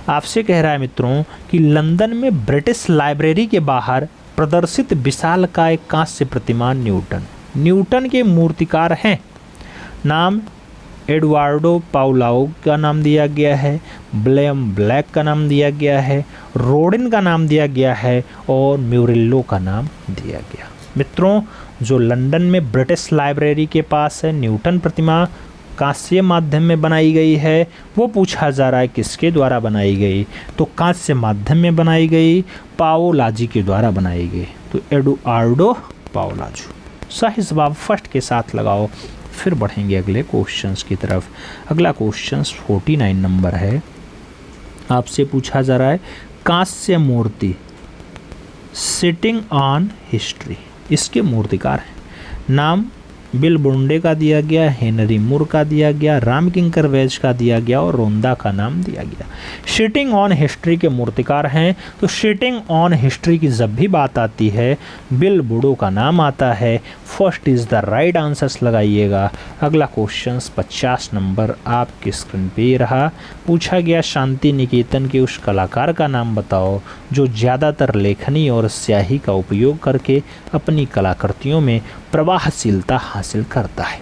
आपसे कह रहा है मित्रों कि लंदन में ब्रिटिश लाइब्रेरी के बाहर प्रदर्शित विशालकाय कांस्य प्रतिमा न्यूटन के मूर्तिकार हैं। नाम एडवार्डो पाउलाउ का नाम दिया गया है, विलियम ब्लैक का नाम दिया गया है, रोडिन का नाम दिया गया है और म्यूरिल्लो का नाम दिया गया। मित्रों जो लंदन में ब्रिटिश लाइब्रेरी के पास है न्यूटन प्रतिमा कांस्य माध्यम में बनाई गई है, वो पूछा जा रहा है किसके द्वारा बनाई गई, तो कांस्य माध्यम में बनाई गई, पाओलाजी के द्वारा बनाई गई, तो एडुआर्डो पाओलाजू। सही जवाब फर्स्ट के साथ लगाओ। फिर बढ़ेंगे अगले क्वेश्चंस की तरफ। अगला क्वेश्चंस 49 नंबर है, आपसे पूछा जा रहा है कांस्य मूर्ति सिटिंग ऑन हिस्ट्री, इसके मूर्तिकार हैं। नाम बिल बुंडे का दिया गया, हेनरी मूर का दिया गया, राम किंकर वेज का दिया गया और रोंदा का नाम दिया गया। शीटिंग ऑन हिस्ट्री के मूर्तिकार हैं, तो शीटिंग ऑन हिस्ट्री की जब भी बात आती है बिल बुडो का नाम आता है। First is the right answers लगाइएगा। अगला क्वेश्चन 50 नंबर आपकी स्क्रीन पे ये रहा। पूछा गया शांति निकेतन के उस कलाकार का नाम बताओ जो ज़्यादातर लेखनी और स्याही का उपयोग करके अपनी कलाकृतियों में प्रवाहशीलता हासिल करता है।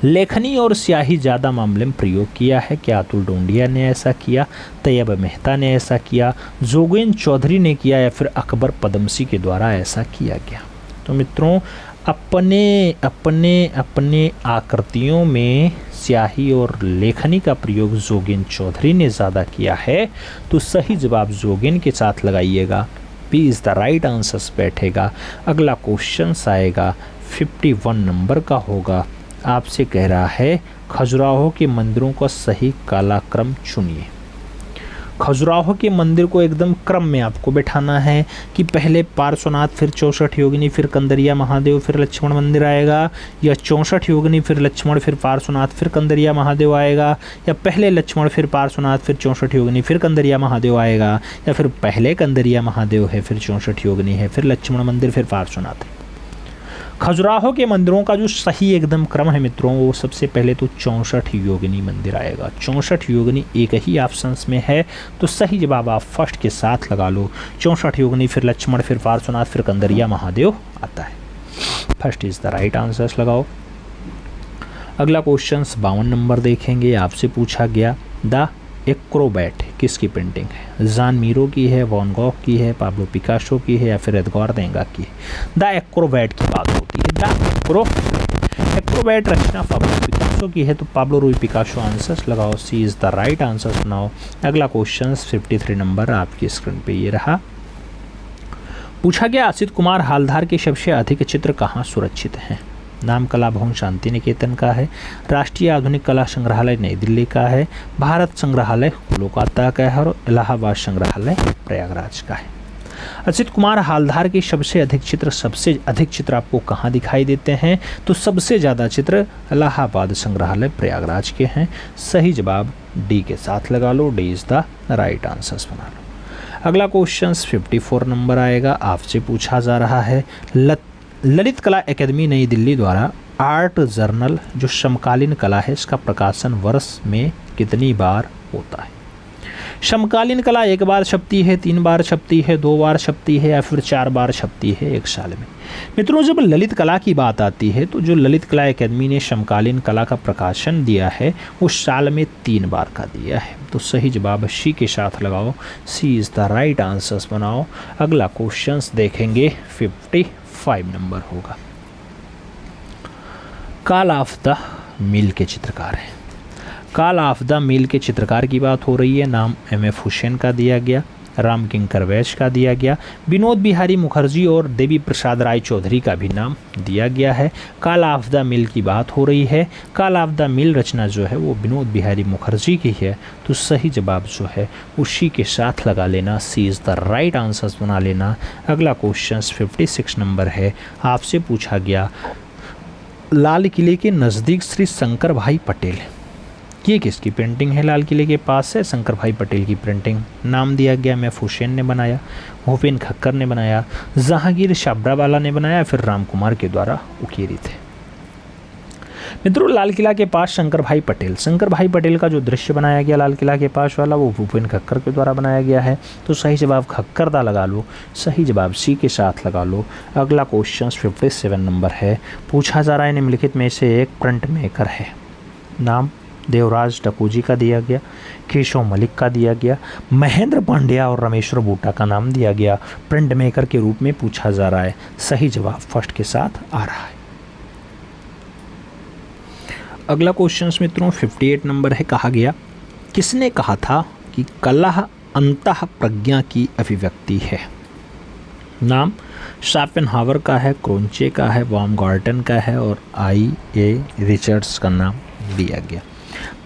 लेखनी और स्याही ज़्यादा मामले में प्रयोग किया है। क्या अतुल डोंडिया ने ऐसा किया, तैयब मेहता ने ऐसा किया, जोगेंद्र चौधरी ने किया या फिर अकबर पदमसी के द्वारा ऐसा किया गया? तो मित्रों अपने अपने अपने आकृतियों में स्याही और लेखनी का प्रयोग जोगेंद्र चौधरी ने ज़्यादा किया है, तो सही जवाब जोगेंद्र के साथ लगाइएगा। B is the right answers बैठेगा। अगला क्वेश्चन आएगा 51 नंबर का होगा। आपसे कह रहा है खजुराहो के मंदिरों का सही कालक्रम चुनिए। खजुराहो के मंदिर को एकदम क्रम में आपको बैठाना है कि पहले पार्श्वनाथ, फिर 64 योगिनी, फिर कंदरिया महादेव, फिर लक्ष्मण मंदिर आएगा, या 64 योगिनी फिर लक्ष्मण फिर पार्श्वनाथ फिर कंदरिया महादेव आएगा, या पहले लक्ष्मण फिर पार्श्वनाथ फिर 64 योगिनी फिर कंदरिया महादेव आएगा, या फिर पहले कंदरिया महादेव है फिर 64 योगिनी है फिर लक्ष्मण मंदिर फिर पार्श्वनाथ है। खजुराहो के मंदिरों का जो सही एकदम क्रम है मित्रों, वो सबसे पहले तो 64 योगिनी मंदिर आएगा। 64 योगिनी एक ही ऑप्शंस में है, तो सही जवाब आप फर्स्ट के साथ लगा लो। 64 योगिनी फिर लक्ष्मण फिर पार्श्वनाथ फिर कंदरिया महादेव आता है। First is the right answers लगाओ। अगला क्वेश्चन 52 नंबर देखेंगे। आपसे पूछा गया द एक्रोबैट किसकी पेंटिंग है? जान मीरो की है, वॉन गॉग की है, पाब्लो पिकासो की है या फिर एडगार देगा की है? द एक्रोबैट की बात होती है। द एक्रोबैट रचना पाब्लो पिकासो की है, तो पाब्लो रूई पिकासो आंसर्स लगाओ। C is the right answer सुनाओ। अगला क्वेश्चन 53 नंबर आपकी स्क्रीन पे ये रहा। पूछा गया असित कुमार हालधार के सबसे अधिक चित्र कहाँ सुरक्षित हैं? नाम कला भवन शांति निकेतन का है, राष्ट्रीय आधुनिक कला संग्रहालय नई दिल्ली का है, भारत संग्रहालय कोलकाता का है और इलाहाबाद संग्रहालय प्रयागराज का है। असित कुमार हालधार के सबसे अधिक चित्र आपको कहाँ दिखाई देते हैं? तो सबसे ज़्यादा चित्र इलाहाबाद संग्रहालय प्रयागराज के हैं। सही जवाब डी के साथ लगा लो। D is the right answers बना लो। अगला क्वेश्चन 54 नंबर आएगा। आपसे पूछा जा रहा है ललित कला एकेडमी नई दिल्ली द्वारा आर्ट जर्नल जो समकालीन कला है इसका प्रकाशन वर्ष में कितनी बार होता है? समकालीन कला 1 बार छपती है, 3 बार छपती है, 2 बार छपती है या फिर 4 बार छपती है 1 साल में? मित्रों जब ललित कला की बात आती है तो जो ललित कला एकेडमी ने समकालीन कला का प्रकाशन दिया है उस साल में 3 बार का दिया है, तो सही जवाब सी के साथ लगाओ। C is the right answers बनाओ। अगला क्वेश्चन देखेंगे 55 नंबर होगा। कॉल ऑफ द मिल के चित्रकार हैं। कॉल ऑफ द मिल के चित्रकार की बात हो रही है। नाम M.F. हुसैन का दिया गया, राम किंकर वैश का दिया गया, विनोद बिहारी मुखर्जी और देवी प्रसाद राय चौधरी का भी नाम दिया गया है। कॉल ऑफ द मिल की बात हो रही है। कॉल ऑफ द मिल रचना जो है वो विनोद बिहारी मुखर्जी की है, तो सही जवाब जो है उसी के साथ लगा लेना। सी इज़ द राइट आंसर्स बना लेना। अगला क्वेश्चन 56 नंबर है। आपसे पूछा गया लाल किले के नज़दीक श्री शंकर भाई पटेल, ये किसकी पेंटिंग है? लाल किले के पास है शंकर भाई पटेल की पेंटिंग। नाम दिया गया M.F. हुसैन ने बनाया, भूपेन खक्कर ने बनाया, जहांगीर छाबरावाला ने बनाया, फिर राम कुमार के द्वारा उकेरी थे। मित्रों लाल किला के पास शंकर भाई पटेल का जो दृश्य बनाया गया लाल किला के पास वाला वो भूपेन खक्कर के द्वारा बनाया गया है, तो सही जवाब खक्कर दा लगा लो। सही जवाब सी के साथ लगा लो। अगला क्वेश्चन 57 नंबर है। पूछा जा रहा है निम्नलिखित में से एक प्रिंट मेकर है। नाम देवराज डकोजी का दिया गया, केशव मलिक का दिया गया, महेंद्र पांड्या और रमेश्वर बूटा का नाम दिया गया। प्रिंट मेकर के रूप में पूछा जा रहा है। सही जवाब फर्स्ट के साथ आ रहा है। अगला क्वेश्चन मित्रों 58 नंबर है। कहा गया किसने कहा था कि कला अंतः प्रज्ञा की अभिव्यक्ति है? नाम शोपेनहावर का है, क्रोंचे का है, बाउमगार्टन का है और I.A. रिचर्ड्स का नाम दिया गया।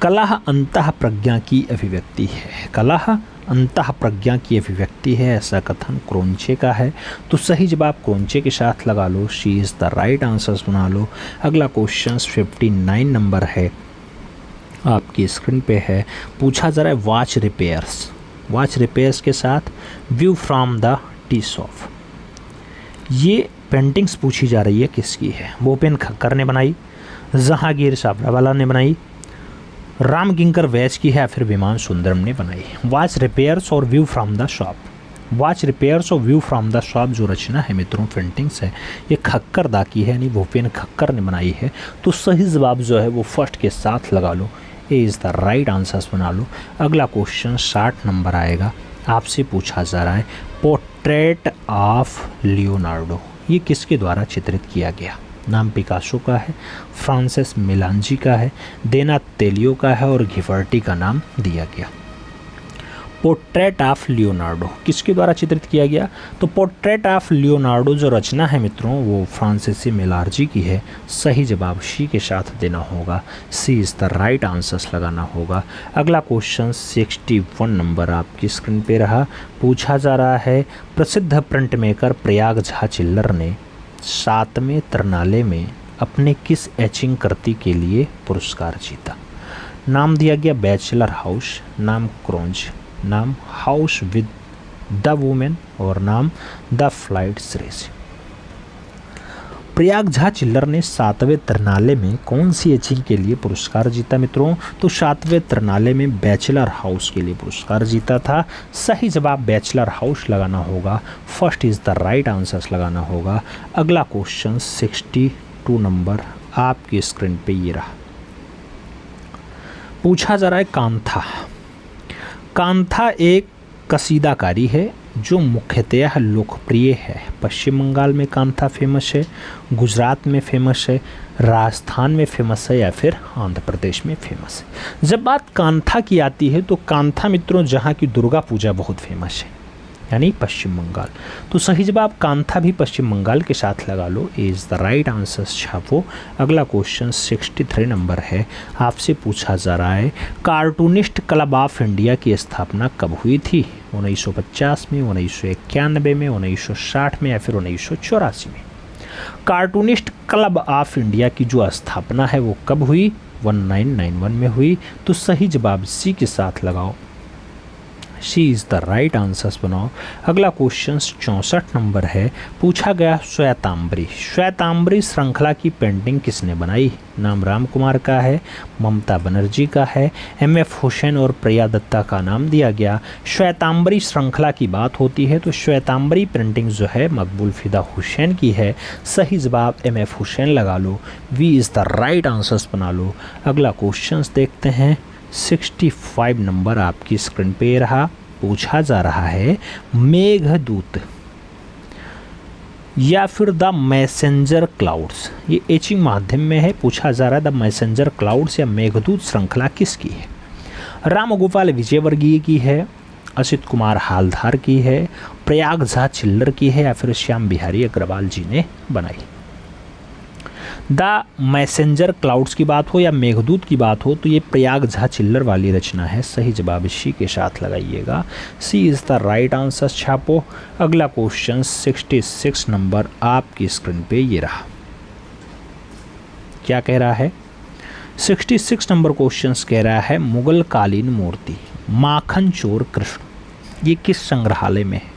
कला अंतः प्रज्ञा की अभिव्यक्ति है। कला अंतः प्रज्ञा की अभिव्यक्ति है, ऐसा कथन क्रोंचे का है। तो सही जवाब क्रोंचे के साथ लगा लो, C is the right answers बना लो। अगला क्वेश्चन 59 नंबर है, आपकी स्क्रीन पे है, पूछा जा रहा है वॉच रिपेयर्स। वॉच रिपेयर्स के साथ view from the tea shop. ये पेंटिंग्स पूछी जा रही है किसकी है? भूपेन खक्कर ने बनाई, जहांगीर साबरावाला ने बनाई, राम किंकर वैज की है या फिर विमान सुंदरम ने बनाई। वॉच रिपेयर्स और view from the shop. Watch repairs और व्यू फ्रॉम द शॉप जो रचना है मित्रों, पेंटिंग्स है, ये खक्कर दा की है, यानी भूपेन खक्कर ने बनाई है। तो सही जवाब जो है वो फर्स्ट के साथ लगा लो, A is the right answers बना लो। अगला क्वेश्चन 60 नंबर आएगा, आपसे पूछा जा रहा है पोर्ट्रेट ऑफ लियोनार्डो, ये किसके द्वारा चित्रित किया गया? नाम पिकासो का है, फ्रांसिस मिलांजी का है, देना तेलियो का है और घिफर्टी का नाम दिया गया। पोर्ट्रेट ऑफ लियोनार्डो किसके द्वारा चित्रित किया गया? तो पोर्ट्रेट ऑफ लियोनार्डो जो रचना है मित्रों वो फ्रांसिसी मिलार्जी की है। सही जवाब सी के साथ देना होगा, सी इज़ द राइट आंसर्स लगाना होगा। अगला क्वेश्चन 61 नंबर आपकी स्क्रीन पे रहा, पूछा जा रहा है प्रसिद्ध प्रिंट मेकर प्रयाग झा चिल्लर ने 7वें तरनाले में अपने किस एचिंग कृति के लिए पुरस्कार जीता? नाम दिया गया बैचलर हाउस, नाम क्रोंज, नाम हाउस विद द वुमेन और नाम the flight series. Prayag Jha चिल्लर ने 7वें तरनाले में कौन सी एचिंग के लिए पुरस्कार जीता मित्रों? तो 7वें तरनाले में बैचलर हाउस के लिए पुरस्कार जीता था। सही जवाब बैचलर हाउस लगाना होगा, first is the right answers लगाना होगा। अगला क्वेश्चन 62 नंबर आपकी स्क्रीन पे ये रहा, पूछा जा रहा है कांथा। कांथा एक कसीदाकारी है जो मुख्यतः लोकप्रिय है। पश्चिम बंगाल में कांथा फेमस है, गुजरात में फेमस है, राजस्थान में फेमस है या फिर आंध्र प्रदेश में फेमस है। जब बात कांथा की आती है तो कांथा मित्रों जहाँ की दुर्गा पूजा बहुत फेमस है, यानी पश्चिम बंगाल। तो सही जवाब कांथा भी पश्चिम बंगाल के साथ लगा लो, A is the right answers छापो। अगला क्वेश्चन 63 नंबर है, आपसे पूछा जा रहा है कार्टूनिस्ट क्लब ऑफ इंडिया की स्थापना कब हुई थी? 1950 में, 1991 में, 1960 में या फिर 1984 में? कार्टूनिस्ट क्लब ऑफ इंडिया की जो स्थापना है वो कब हुई? 1991 में हुई। तो सही जवाब सी के साथ लगाओ, she is the right answers बनाओ। अगला क्वेश्चन 64 नंबर है, पूछा गया श्वेतांबरी। श्वेतांबरी श्रृंखला की पेंटिंग किसने बनाई? नाम राम कुमार का है, ममता बनर्जी का है, एम.एफ. हुसैन और प्रिया दत्ता का नाम दिया गया। श्वेतांबरी श्रृंखला की बात होती है तो श्वेतांबरी पेंटिंग जो है मकबूल फिदा हुसैन की है। सही जवाब एम.एफ. हुसैन लगा लो, B is the right answers बना लो। अगला क्वेश्चन देखते हैं 65 नंबर आपकी स्क्रीन पे रहा, पूछा जा रहा है मेघदूत या फिर द मैसेंजर क्लाउड्स, ये एचिंग माध्यम में है। पूछा जा रहा है द मैसेंजर क्लाउड्स या मेघदूत श्रृंखला किसकी है? राम गोपाल विजयवर्गीय की है, असित कुमार हालधार की है, प्रयाग झा चिल्लर की है या फिर श्याम बिहारी अग्रवाल जी ने बनाई? द मैसेंजर क्लाउड्स की बात हो या मेघदूत की बात हो तो ये प्रयाग झा चिल्लर वाली रचना है। सही जवाब सी के साथ लगाइएगा, सी इज़ द राइट आंसर छापो। अगला क्वेश्चन 66 नंबर आपकी स्क्रीन पे ये रहा, क्या कह रहा है? 66 नंबर क्वेश्चन कह रहा है मुगल कालीन मूर्ति माखन चोर कृष्ण, ये किस संग्रहालय में है?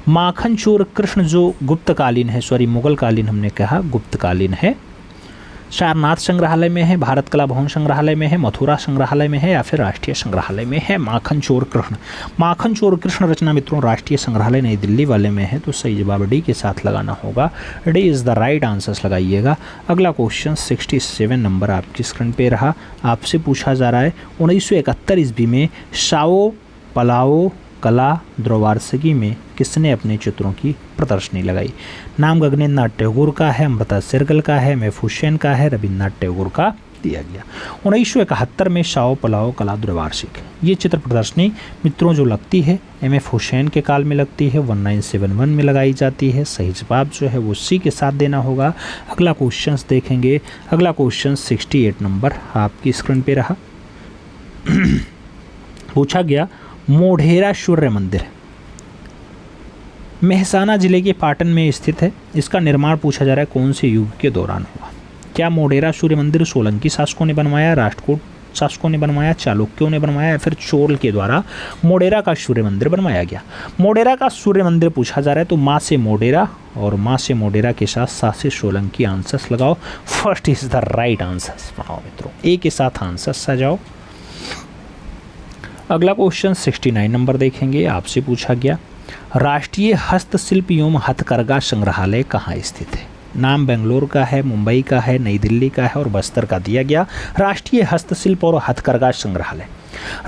माखन चोर कृष्ण जो गुप्तकालीन है, सॉरी मुगलकालीन हमने कहा, गुप्तकालीन है, सारनाथ संग्रहालय में है, भारत कला भवन संग्रहालय में है, मथुरा संग्रहालय में है या फिर राष्ट्रीय संग्रहालय में है? माखन चोर कृष्ण। माखन चोर कृष्ण रचना मित्रों राष्ट्रीय संग्रहालय नई दिल्ली वाले में है। तो सही जवाब डी के साथ लगाना होगा, D is the right answers लगाइएगा। अगला क्वेश्चन 67 नंबर आपकी स्क्रीन पे रहा, आपसे पूछा जा रहा है 1971 ईस्वी में साओ पलाओ कला द्रवारसगी में किसने अपने चित्रों की प्रदर्शनी लगाई? नाम गगनेंद्र नाथ टैगोर का है, अमृता शेरगिल का है, एम.एफ. हुसैन का है, रविन्द्रनाथ टैगोर का दिया गया। 1971 में साओ पलाओ कला द्रवारसिक ये चित्र प्रदर्शनी मित्रों जो लगती है एम.एफ. हुसैन के काल में लगती है, 1971 में लगाई जाती है। सही जवाब जो है वो सी के साथ देना होगा। अगला क्वेश्चन देखेंगे, अगला क्वेश्चन 68 नंबर आपकी स्क्रीन पे रहा, पूछा गया मोढेरा सूर्य मंदिर मेहसाना जिले के पाटन में स्थित है। इसका निर्माण पूछा जा रहा है कौन से युग के दौरान हुआ। क्या मोढेरा सूर्य मंदिर सोलंकी शासकों ने बनवाया, राष्ट्रकूट शासकों ने बनवाया, चालुक्यों ने बनवाया या फिर चोल के द्वारा मोढेरा का सूर्य मंदिर बनवाया गया। मोढेरा का सूर्य मंदिर पूछा जा रहा है तो माँ से मोढेरा और माँ से मोढेरा के साथ सा से सोलंकी आंसर्स लगाओ। First is the right answers बनाओ मित्रों, ए के साथ आंसर्स सजाओ। अगला क्वेश्चन 69 नंबर देखेंगे, आपसे पूछा गया राष्ट्रीय हस्तशिल्प एवं हथकरघा संग्रहालय कहाँ स्थित है। नाम बेंगलोर का है, मुंबई का है, नई दिल्ली का है और बस्तर का दिया गया। राष्ट्रीय हस्तशिल्प और हथकरघा संग्रहालय,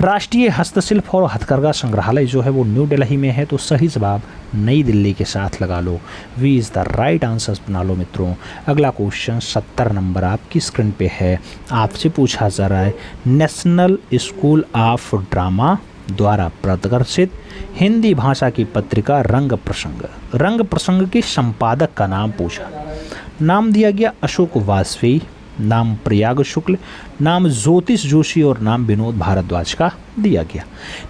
राष्ट्रीय हस्तशिल्प और हथकरघा संग्रहालय जो है वो न्यू दिल्ली में है, तो सही जवाब नई दिल्ली के साथ लगा लो। B is the right answers बना लो मित्रों। अगला क्वेश्चन 70 नंबर आपकी स्क्रीन पे है, आपसे पूछा जा रहा है नेशनल स्कूल ऑफ ड्रामा द्वारा प्रदर्शित हिंदी भाषा की पत्रिका रंग प्रसंग के संपादक का नाम पूछा। नाम दिया गया अशोक वाजपेयी, नाम प्रयाग शुक्ल, नाम ज्योतिष जोशी और नाम विनोद भारद्वाज का दिया गया।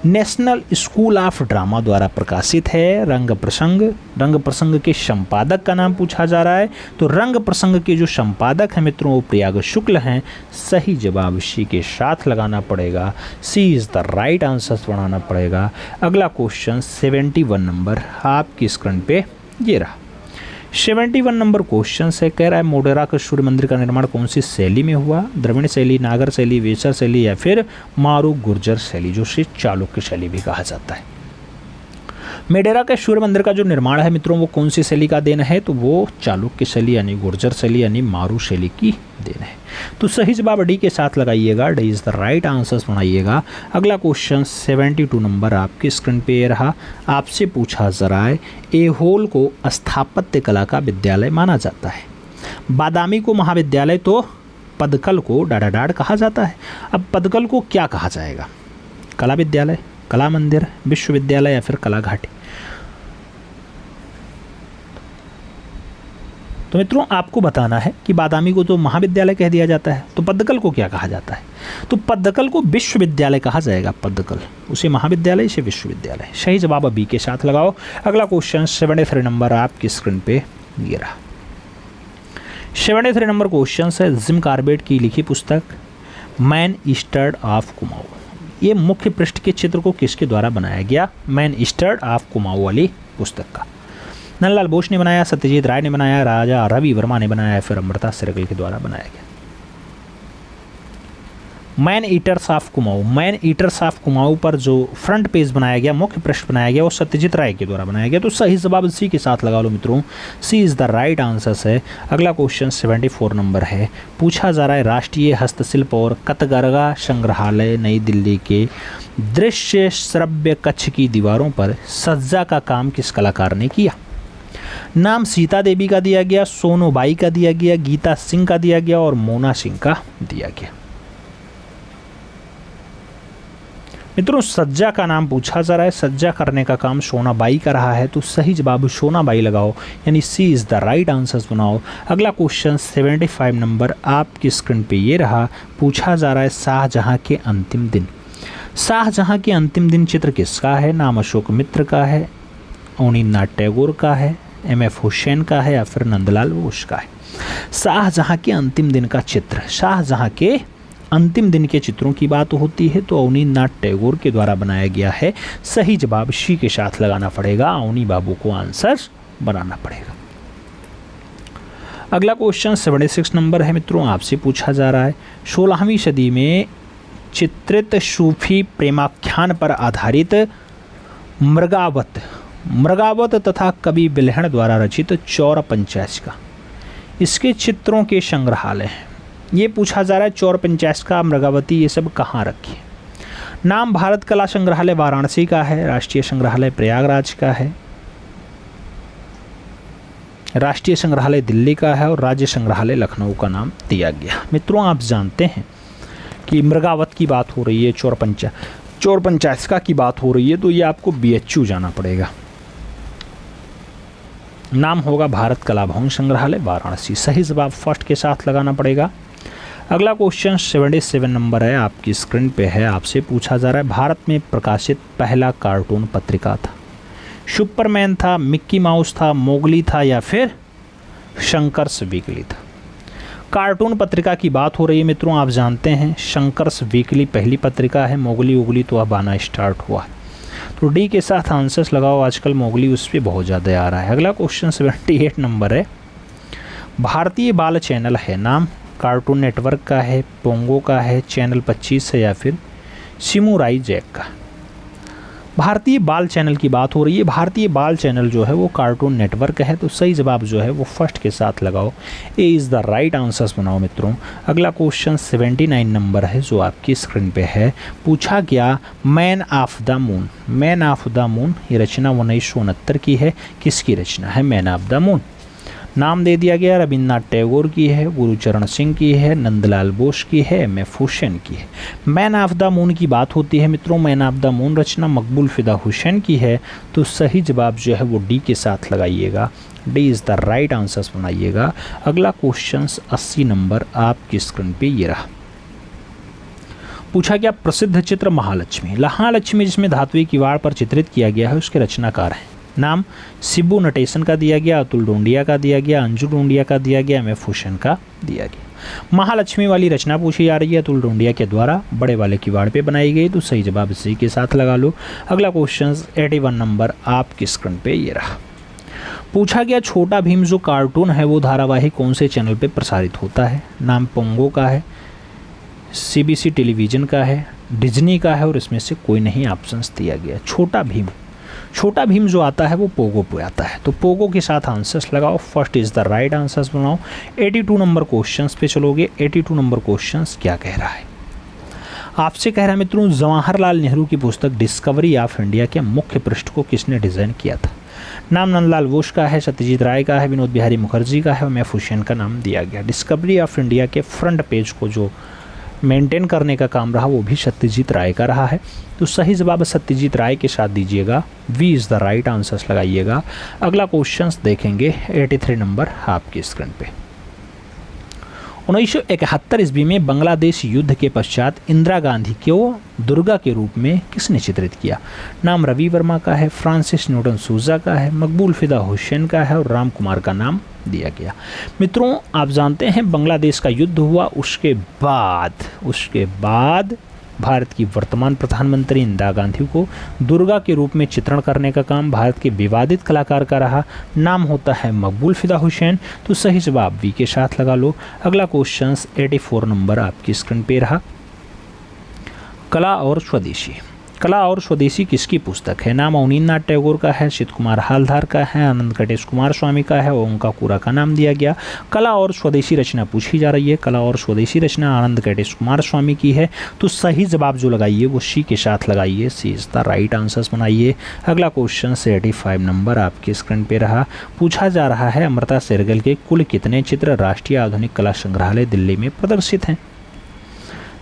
नेशनल स्कूल ऑफ ड्रामा द्वारा प्रकाशित है रंग प्रसंग के संपादक का नाम पूछा जा रहा है, तो रंग प्रसंग के जो संपादक हैं मित्रों वो प्रयाग शुक्ल हैं। सही जवाब सी के साथ लगाना पड़ेगा, सी इज़ द राइट आंसर बनाना पड़ेगा। अगला क्वेश्चन 71 नंबर आपकी स्क्रीन पे ये रहा। 71 नंबर क्वेश्चन से कह रहा है मोढेरा का सूर्य मंदिर का निर्माण कौन सी शैली में हुआ। द्रविड़ शैली, नागर शैली, वेसर शैली या फिर मारू गुर्जर शैली, जो से चालुक्य शैली भी कहा जाता है। मोढेरा के सूर्य मंदिर का जो निर्माण है मित्रों वो कौन सी शैली का देन है, तो वो चालुक्य शैली यानी गुर्जर शैली यानी मारू शैली की देन है। तो सही जवाब डी के साथ लगाइएगा, D is the right answers बनाइएगा। अगला क्वेश्चन 72 नंबर आपकी स्क्रीन पे रहा, आपसे पूछा जा रहा है एहोल को स्थापत्य कला का विद्यालय माना जाता है, बादामी को महाविद्यालय तो पदकल को डाडाडाड कहा जाता है। अब पदकल को क्या कहा जाएगा, कला विद्यालय, कला मंदिर, विश्वविद्यालय या फिर कला घाटी। तो मित्रों आपको बताना है कि बादामी को तो महाविद्यालय कह दिया जाता है, तो पद्दकल को क्या कहा जाता है, तो पद्दकल को विश्वविद्यालय कहा जाएगा। पद्दकल उसे महाविद्यालय से विश्वविद्यालय। सही जवाब बी के साथ लगाओ। अगला क्वेश्चन 73 नंबर आपकी स्क्रीन पे ये रहा। 73 नंबर क्वेश्चन है जिम कार्बेट की लिखी पुस्तक मैन ईस्टर्ड ऑफ कुमाऊं, ये मुख्य पृष्ठ के चित्र को किसके द्वारा बनाया गया। मैन ईस्टर्ड ऑफ कुमाऊं वाली पुस्तक का नंदलाल बोस ने बनाया, सत्यजीत राय ने बनाया, राजा रवि वर्मा ने बनाया, फिर अमृता सिरगल के द्वारा बनाया गया। Man eaters of Kumaon, man eaters of Kumaon पर जो फ्रंट पेज बनाया गया, मुख्य पृष्ठ बनाया गया, वो सत्यजीत राय के द्वारा बनाया गया। तो सही जवाब सी के साथ लगा लो मित्रों, सी इज़ द राइट आंसर है। अगला क्वेश्चन 74 नंबर है, पूछा जा रहा है राष्ट्रीय हस्तशिल्प और कतगरगा संग्रहालय नई दिल्ली के दृश्य श्रव्य कक्ष की दीवारों पर सज्जा का काम किस कलाकार ने किया। नाम सीता देवी का दिया गया, सोनूबाई का दिया गया, गीता सिंह का दिया गया और मोना सिंह का दिया गया। मित्रों सज्जा का नाम पूछा जा रहा है, सज्जा करने का काम सोनाबाई का रहा है, तो सही जवाब सोनाबाई लगाओ, यानी सी इज़ द राइट आंसर बनाओ। अगला क्वेश्चन 75 नंबर आपकी स्क्रीन पे ये रहा, पूछा जा रहा है शाहजहां के अंतिम दिन। शाहजहां के अंतिम दिन चित्र किसका है। नाम अशोक मित्र का है, अवनींद्रनाथ टैगोर का है, M.F. हुसैन का है या फिर नंदलाल बोस का है। शाहजहां के अंतिम दिन का चित्र, शाहजहां के अंतिम दिन के चित्रों की बात होती है तो अवनींद्रनाथ टैगोर के द्वारा बनाया गया है। सही जवाब सी के साथ लगाना पड़ेगा, अवनी बाबू को आंसर बनाना पड़ेगा। अगला क्वेश्चन 76 नंबर है मित्रों, आपसे पूछा जा रहा है 16वीं सदी में चित्रित सूफी प्रेमाख्यान पर आधारित मृगावत तथा कवि बिल्हण द्वारा रचित चौर पंचायत का इसके चित्रों के संग्रहालय हैं। ये पूछा जा रहा है चौर पंचायत का, मृगावती, ये सब कहाँ रखे। नाम भारत कला संग्रहालय वाराणसी का है, राष्ट्रीय संग्रहालय प्रयागराज का है, राष्ट्रीय संग्रहालय दिल्ली का है और राज्य संग्रहालय लखनऊ का नाम दिया गया। मित्रों आप जानते हैं कि मृगावत की बात हो रही है, चौर पंचायत का की बात हो रही है, तो ये आपको BHU जाना पड़ेगा। नाम होगा भारत कला भवन संग्रहालय वाराणसी। सही जवाब फर्स्ट के साथ लगाना पड़ेगा। अगला क्वेश्चन 77 नंबर है, आपकी स्क्रीन पे है, आपसे पूछा जा रहा है भारत में प्रकाशित पहला कार्टून पत्रिका था। सुपरमैन था, मिक्की माउस था, मोगली था या फिर शंकर्स वीकली था। कार्टून पत्रिका की बात हो रही है मित्रों, आप जानते हैं शंकर्स वीकली पहली पत्रिका है, मोगली उगली तो अब आना स्टार्ट हुआ है। तो डी के साथ आंसर्स लगाओ, आजकल मोगली उस पर बहुत ज़्यादा आ रहा है। अगला क्वेश्चन 78 नंबर है, भारतीय बाल चैनल है, नाम कार्टून नेटवर्क का है, पोंगो का है, चैनल 25 है या फिर सिमुराई जैक का। भारतीय बाल चैनल की बात हो रही है, भारतीय बाल चैनल जो है वो कार्टून नेटवर्क है, तो सही जवाब जो है वो फर्स्ट के साथ लगाओ, ए इज़ द राइट आंसर्स बनाओ मित्रों। अगला क्वेश्चन 79 नंबर है जो आपकी स्क्रीन पे है, पूछा गया man of the moon. Man of the moon ये रचना 1969 की है, किसकी रचना है मैन ऑफ द मून? नाम दे दिया गया, रविन्द्रनाथ टैगोर की है, गुरुचरण सिंह की है, नंदलाल बोस की है, एम.एफ. हुसैन की है। मैन ऑफ द मून की बात होती है मित्रों, मैन ऑफ द मून रचना मकबूल फिदा हुसैन की है, तो सही जवाब जो है वो डी के साथ लगाइएगा, D is the right answers बनाइएगा। अगला क्वेश्चन 80 नंबर आपकी स्क्रीन पे ये रहा, पूछा गया प्रसिद्ध चित्र महालक्ष्मी। महालक्ष्मी जिसमें धात्विक किवाड़ पर चित्रित किया गया है उसके रचनाकार हैं, नाम शिबू नटेशन का दिया गया, अतुल डोंडिया का दिया गया, अंजू डोंडिया का दिया गया, एम.एफ. हुसैन का दिया गया। महालक्ष्मी वाली रचना पूछी जा रही है अतुल डोंडिया के द्वारा, बड़े वाले किवाड़ पे बनाई गई, तो सही जवाब इसी के साथ लगा लो। अगला क्वेश्चन 81 नंबर आपकी स्क्रीन पे ये रहा, पूछा गया छोटा भीम जो कार्टून है वो धारावाहिक कौन से चैनल पे प्रसारित होता है? नाम पोंगो का है, CBC टेलीविज़न का है, डिज्नी का है और इसमें से कोई नहीं ऑप्शंस दिया गया। छोटा भीम जो आता है वो पोगो पे आता है, तो पोगो के साथ आंसर्स लगाओ, first is the right answers बनाओ। 82 नंबर क्वेश्चंस पे चलोगे, 82 नंबर क्वेश्चंस क्या कह रहा है? आपसे कह रहा है मित्रों जवाहरलाल नेहरू की पुस्तक डिस्कवरी ऑफ इंडिया के मुख्य पृष्ठ को किसने डिज़ाइन किया था? नाम नंदलाल बोस का है, सत्यजीत राय का है, विनोद बिहारी मुखर्जी का है और एम.एफ. हुसैन का नाम दिया गया। डिस्कवरी ऑफ इंडिया के फ्रंट पेज को जो मेंटेन करने का काम रहा वो भी सत्यजीत राय का रहा है, तो सही जवाब सत्यजीत राय के साथ दीजिएगा, B is the right answers लगाइएगा। अगला क्वेश्चंस देखेंगे 83 नंबर आपकी स्क्रीन पे। 1971 ईस्वी में बांग्लादेश युद्ध के पश्चात इंदिरा गांधी को दुर्गा के रूप में किसने चित्रित किया? नाम रवि वर्मा का है, फ्रांसिस न्यूटन सूजा का है, मकबूल फिदा हुसैन का है और राम कुमार का नाम दिया गया। मित्रों आप जानते हैं बांग्लादेश का युद्ध हुआ, उसके बाद भारत की वर्तमान प्रधानमंत्री इंदिरा गांधी को दुर्गा के रूप में चित्रण करने का काम भारत के विवादित कलाकार का रहा, नाम होता है मकबूल फिदा हुसैन, तो सही जवाब वी के साथ लगा लो। अगला क्वेश्चन 84 नंबर आपकी स्क्रीन पे रहा, कला और स्वदेशी। कला और स्वदेशी किसकी पुस्तक है? नाम अवनींद्रनाथ टैगोर का है, शीत कुमार हालधार का है, आनंद कटेश कुमार स्वामी का है और उनका पूरा का नाम दिया गया। कला और स्वदेशी रचना पूछी जा रही है, कला और स्वदेशी रचना आनंद कटेश कुमार स्वामी की है, तो सही जवाब जो लगाइए वो सी के साथ लगाइए, सी इज़ द राइट आंसर्स बनाइए। अगला क्वेश्चन 85 नंबर आपकी स्क्रीन पे रहा, पूछा जा रहा है अमृता शेरगिल के कुल कितने चित्र राष्ट्रीय आधुनिक कला संग्रहालय दिल्ली में प्रदर्शित हैं?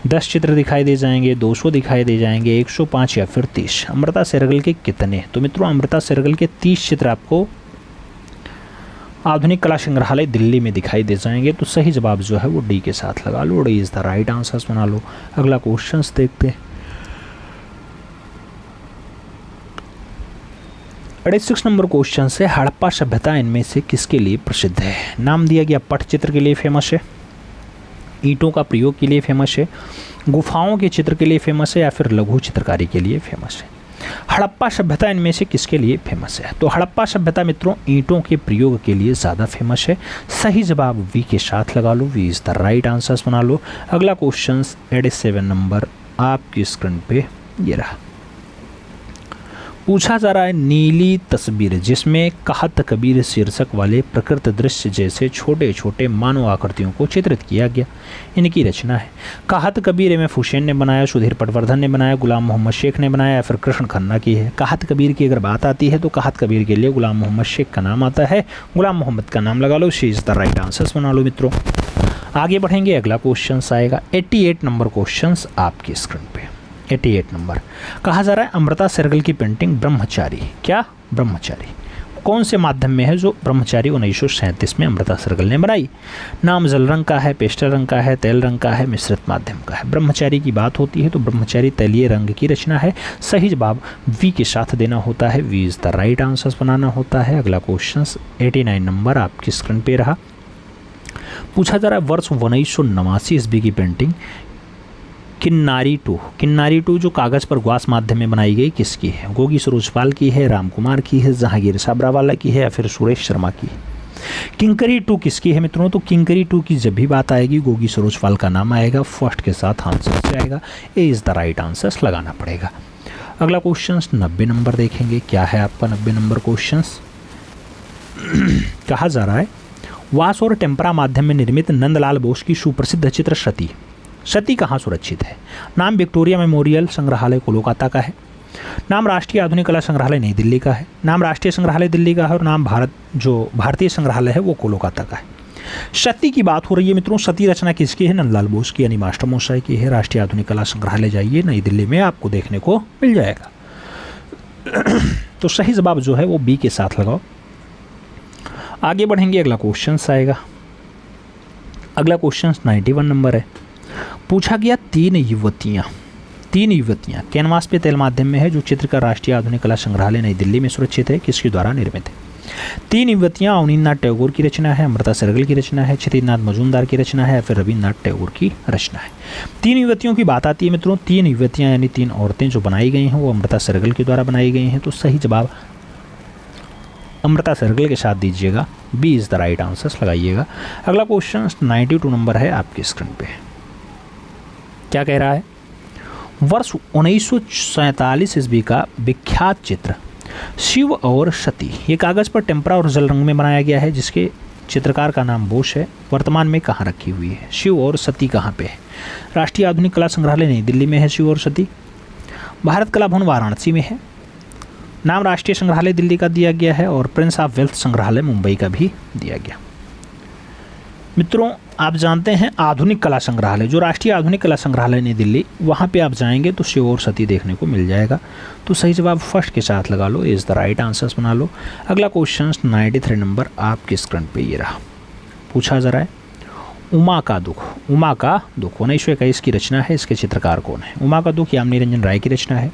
10 चित्र दिखाई दे जाएंगे, 200 दिखाई दे जाएंगे, 105 या फिर 30। अमृता शेरगिल के कितने? तो मित्रों अमृता शेरगिल के 30 चित्र आपको आधुनिक कला संग्रहालय दिल्ली में दिखाई दे जाएंगे, तो सही जवाब जो है वो डी के साथ लगा लो, D is the right answers बना लो। अगला क्वेश्चन देखते हैं 86 नंबर क्वेश्चन से, हड़प्पा सभ्यता इनमें से किसके लिए प्रसिद्ध है? नाम दिया गया पटचित्र के लिए फेमस है, ईंटों का प्रयोग के लिए फेमस है, गुफाओं के चित्र के लिए फेमस है या फिर लघु चित्रकारी के लिए फेमस है। हड़प्पा सभ्यता इनमें से किसके लिए फेमस है? तो हड़प्पा सभ्यता मित्रों ईंटों के प्रयोग के लिए ज़्यादा फेमस है, सही जवाब वी के साथ लगा लो, B is the right answers बना लो। अगला क्वेश्चन 87 नंबर आपकी स्क्रीन पे ये रहा, पूछा जा रहा है नीली तस्वीर जिसमें कहत कबीर शीर्षक वाले प्रकृत दृश्य जैसे छोटे छोटे मानव आकृतियों को चित्रित किया गया, इनकी रचना है। कहत कबीर एम.एफ. हुसैन ने बनाया, सुधीर पटवर्धन ने बनाया, गुलाम मोहम्मद शेख ने बनाया या फिर कृष्ण खन्ना की है? कहत कबीर की अगर बात आती है तो कहत कबीर के लिए गुलाम मोहम्मद शेख का नाम आता है, गुलाम मोहम्मद का नाम लगा लो, C is the right answers बना लो मित्रों। आगे बढ़ेंगे, अगला क्वेश्चन आएगा 88 नंबर क्वेश्चन आपकी स्क्रीन पे। 88 नंबर कहा जा रहा है अमृता शेरगिल की पेंटिंग ब्रह्मचारी, क्या ब्रह्मचारी कौन से माध्यम में है जो ब्रह्मचारी 1937 में अमृता सर्कल ने बनाई? नाम जल रंग का है, पेस्टल रंग का है, तेल रंग का है, मिश्रित माध्यम का है। ब्रह्मचारी की बात होती है तो ब्रह्मचारी तैलीय रंग की रचना है। सही जवाब वी के साथ देना होता है, B is the right answer बनाना होता है। अगला क्वेश्चन 89 नंबर आपकी स्क्रीन पे रहा। पूछा जा रहा है वर्ष 1989 ईस्वी की पेंटिंग किन्नारी टू जो कागज़ पर ग्वास माध्यम में बनाई गई किसकी है? गोगी सरोजपाल की है, राम कुमार की है, जहांगीर साबरावाला की है या फिर सुरेश शर्मा की है? किंकरी 2 किसकी है मित्रों? तो किंकरी 2 की जब भी बात आएगी गोगी सरोजपाल का नाम आएगा, फर्स्ट के साथ आंसर से आएगा। ए इज़ द राइट आंसर लगाना पड़ेगा। अगला क्वेश्चन 90 नंबर देखेंगे, क्या है आपका 90 नंबर क्वेश्चन? कहा जा रहा है वास और टेम्परा माध्यम में निर्मित नंदलाल बोस की सुप्रसिद्ध चित्र सती कहाँ सुरक्षित है? नाम विक्टोरिया मेमोरियल संग्रहालय कोलकाता का है। नाम राष्ट्रीय आधुनिक कला संग्रहालय नई दिल्ली का है। नाम राष्ट्रीय संग्रहालय दिल्ली का है और नाम भारतीय संग्रहालय है वो कोलकाता का है। सती की बात हो रही है मित्रों। सती रचना किसकी है? नंदलाल बोस की यानी मास्टर मोसाई की है। राष्ट्रीय आधुनिक कला संग्रहालय जाइए, नई दिल्ली में आपको देखने को मिल जाएगा। तो सही जवाब जो है वो बी के साथ लगाओ। आगे बढ़ेंगे, अगला क्वेश्चन आएगा। अगला क्वेश्चन 91 नंबर है। पूछा गया तीन युवतियाँ कैनवास पे तेल माध्यम में है जो चित्र का राष्ट्रीय आधुनिक कला संग्रहालय नई दिल्ली में सुरक्षित है, किसके द्वारा निर्मित है? तीन युवतियाँ अवनींद्रनाथ टैगोर की रचना है, अमृता सहगल की रचना है, क्षितिजनाथ मजूमदार की रचना है या फिर रविन्द्रनाथ टैगोर की रचना है? तीन युवतियों की बात आती है मित्रों। तीन युवतियाँ यानी तीन औरतें जो बनाई गई हैं वो अमृता सहगल के द्वारा बनाई गई हैं। तो सही जवाब अमृता सहगल के साथ दीजिएगा, B is the right answer लगाइएगा। अगला क्वेश्चन 92 नंबर है आपकी स्क्रीन पे। क्या कह रहा है? वर्ष 1947 ईस्वी का विख्यात चित्र शिव और सती ये कागज़ पर टेम्परा और जल रंग में बनाया गया है, जिसके चित्रकार का नाम बोस है, वर्तमान में कहाँ रखी हुई है? शिव और सती कहाँ पे है? राष्ट्रीय आधुनिक कला संग्रहालय नई दिल्ली में है शिव और सती। भारत कला भवन वाराणसी में है। नाम राष्ट्रीय संग्रहालय दिल्ली का दिया गया है और प्रिंस ऑफ वेल्थ संग्रहालय मुंबई का भी दिया गया। मित्रों आप जानते हैं आधुनिक कला संग्रहालय जो राष्ट्रीय आधुनिक कला संग्रहालय नई दिल्ली, वहाँ पे आप जाएंगे तो शिव और सती देखने को मिल जाएगा। तो सही जवाब फर्स्ट के साथ लगा लो, इज़ द राइट आंसर्स बना लो। अगला क्वेश्चन 93 नंबर आपके स्क्रीन पे ये रहा। पूछा जा रहा है उमा का दुख 1921 की रचना है, इसके चित्रकार कौन है? उमा का दुख यामिनी रंजन राय की रचना है,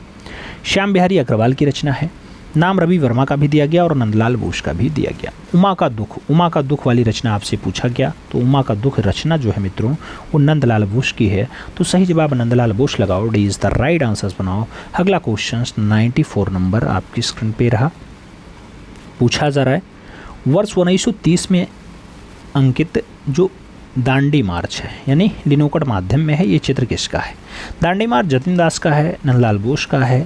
श्याम बिहारी अग्रवाल की रचना है। नाम रवि वर्मा का भी दिया गया और नंदलाल बोस का भी दिया गया। उमा का दुख वाली रचना आपसे पूछा गया तो उमा का दुख रचना जो है मित्रों वो नंदलाल बोस की है। तो सही जवाब नंदलाल बोस लगाओ, D is the right answers बनाओ। अगला क्वेश्चन 94 नंबर आपकी स्क्रीन पे रहा। पूछा जा रहा है वर्ष 1930 में अंकित जो दांडी मार्च है यानी लिनोकट माध्यम में है, ये चित्र किसका है? दांडी मार्च जतिन दास का है, नंदलाल बोस का है,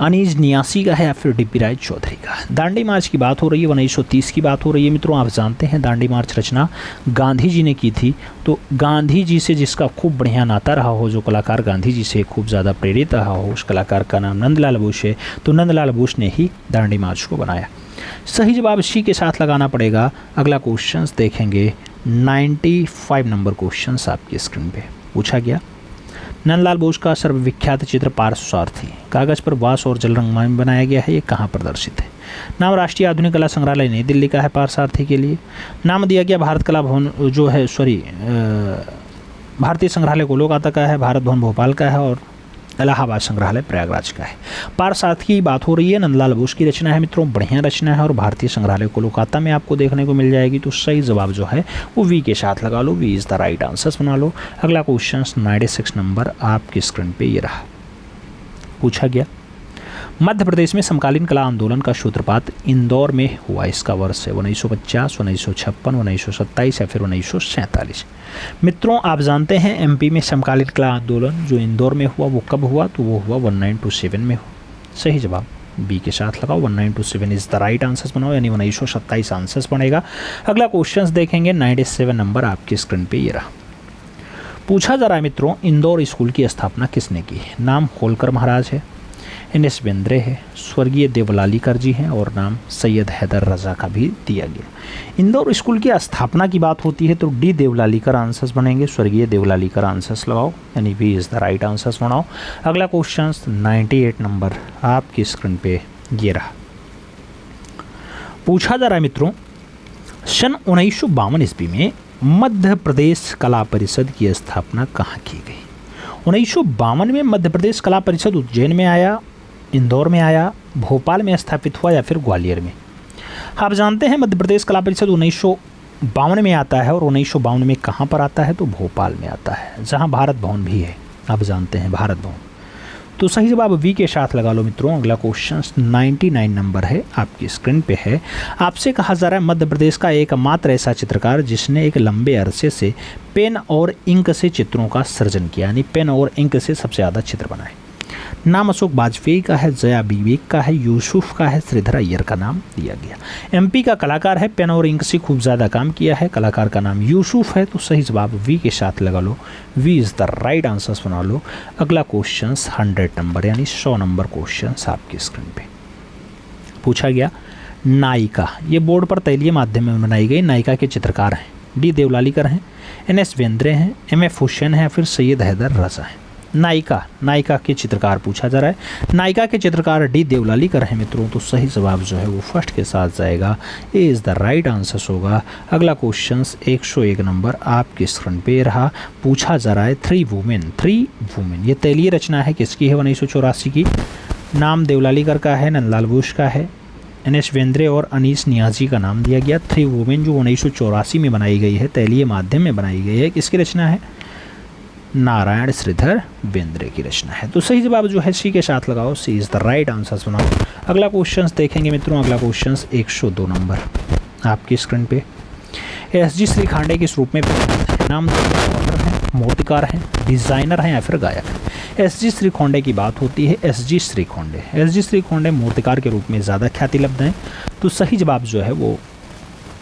अनीज नियासी का है या फिर डीपी राय चौधरी का? दांडी मार्च की बात हो रही है, 1930 की बात हो रही है मित्रों। आप जानते हैं दांडी मार्च रचना गांधी जी ने की थी। तो गांधी जी से जिसका खूब बढ़िया नाता रहा हो, जो कलाकार गांधी जी से खूब ज़्यादा प्रेरित रहा हो, उस कलाकार का नाम नंदलाल बोस है। तो नंदलाल बोस ने ही दांडी मार्च को बनाया। सही जवाब सी के साथ लगाना पड़ेगा। अगला क्वेश्चन देखेंगे 95 नंबर क्वेश्चन आपकी स्क्रीन पे पूछा गया। नंदलाल बोस का सर्वविख्यात चित्र पार्श्वसारथी कागज़ पर वास और जल रंग में बनाया गया है, ये कहाँ प्रदर्शित है? नाम राष्ट्रीय आधुनिक कला संग्रहालय नई दिल्ली का है पार्श्वसारथी के लिए। नाम दिया गया भारत कला भवन जो है भारतीय संग्रहालय कोलकाता का है, भारत भवन भोपाल का है और इलाहाबाद संग्रहालय प्रयागराज का है। पार्श्वसारथी की बात हो रही है, नंदलाल बोस की रचना है मित्रों, बढ़िया रचना है और भारतीय संग्रहालय कोलकाता में आपको देखने को मिल जाएगी। तो सही जवाब जो है वो वी के साथ लगा लो, B is the right answers बना लो। अगला क्वेश्चन 96 नंबर आपकी स्क्रीन पे ये रहा। पूछा गया मध्य प्रदेश में समकालीन कला आंदोलन का सूत्रपात इंदौर में हुआ, इसका वर्ष है 1950, 1956, 1927 या फिर 1947? मित्रों आप जानते हैं एमपी में समकालीन कला आंदोलन जो इंदौर में हुआ वो कब हुआ? तो वो हुआ 1927 में हुआ। सही जवाब बी के साथ लगाओ, 1927 इज़ द राइट आंसर्स बनाओ, यानी 1927 आंसर्स बनेगा। अगला क्वेश्चन देखेंगे 97 नंबर आपकी स्क्रीन पे ये रहा। पूछा जा रहा है मित्रों इंदौर स्कूल की स्थापना किसने की है? नाम होलकर महाराज है, एन.एस. बेंद्रे है, स्वर्गीय देवलालीकर जी हैं और नाम सैयद हैदर रजा का भी दिया गया। इंदौर स्कूल की स्थापना की बात होती है तो डी देवलालीकर आंसर्स बनेंगे, स्वर्गीय देवलालीकर आंसर्स लगाओ, यानी B is the right answers बनाओ। अगला क्वेश्चन 98 नंबर आपकी स्क्रीन पे ये रहा। पूछा जा रहा है मित्रों, सन 1952 ईस्वी में मध्य प्रदेश कला परिषद की स्थापना कहाँ की गई? 1952 में मध्य प्रदेश कला परिषद उज्जैन में आया, इंदौर में आया, भोपाल में स्थापित हुआ या फिर ग्वालियर में? आप जानते हैं मध्य प्रदेश कला परिषद 1952 में आता है और 1952 में कहाँ पर आता है? तो भोपाल में आता है, जहाँ भारत भवन भी है। आप जानते हैं भारत भवन। तो सही जवाब वी के साथ लगा लो मित्रों। अगला क्वेश्चन 99 नंबर है, आपकी स्क्रीन पे है। आपसे कहा जा रहा है मध्य प्रदेश का एकमात्र ऐसा चित्रकार जिसने एक लंबे अरसे से पेन और इंक से चित्रों का सृजन किया, यानी पेन और इंक से सबसे ज़्यादा चित्र बनाए। नाम अशोक वाजपेयी का है, जया विवेक का है, यूसुफ का है, श्रीधर अय्यर का नाम दिया गया। एमपी का कलाकार है, पेन और इंक से खूब ज़्यादा काम किया है, कलाकार का नाम यूसुफ है। तो सही जवाब वी के साथ लगा लो, B is the right answer बना लो। अगला क्वेश्चन 100 नंबर यानी 100 नंबर क्वेश्चन आपकी स्क्रीन पे पूछा गया। नायिका, ये बोर्ड पर तैलीय माध्यम में बनाई गई। नायिका के चित्रकार हैं डी देवलालीकर हैं, एन.एस. बेंद्रे हैं, एम.एफ. हुसैन हैं, फिर सैयद हैदर रज़ा हैं। नायिका के चित्रकार पूछा जा रहा है। नायिका के चित्रकार डी देवलालीकर हैं मित्रों। तो सही जवाब जो है वो फर्स्ट के साथ जाएगा, ए इज़ द राइट आंसर होगा। अगला क्वेश्चन 101 नंबर आपके स्क्रीन पे रहा। पूछा जा रहा है थ्री वुमेन, ये तैलीय रचना है, किसकी है? 1984 की। नाम देवलालीकर का है, नंदलाल बोस का है, एन.एस. बेंद्रे और अनीस नियाजी का नाम दिया गया। थ्री वुमेन जो 1984 में बनाई गई है, तैलीय माध्यम में बनाई गई है, किसकी रचना है? नारायण श्रीधर बेंद्रे की रचना है। तो सही जवाब जो है सी के साथ लगाओ, C is the right answer बनाओ। अगला क्वेश्चन देखेंगे मित्रों। अगला क्वेश्चन 102 नंबर आपकी स्क्रीन पे। एस.जी. श्रीखांडे किस रूप में नाम हैं, मूर्तिकार हैं, डिज़ाइनर हैं या फिर गायक हैं? एस.जी. श्रीखांडे की बात होती है। एस.जी. श्रीखांडे मूर्तिकार के रूप में ज़्यादा ख्याति लब्ध हैं। तो सही जवाब जो है वो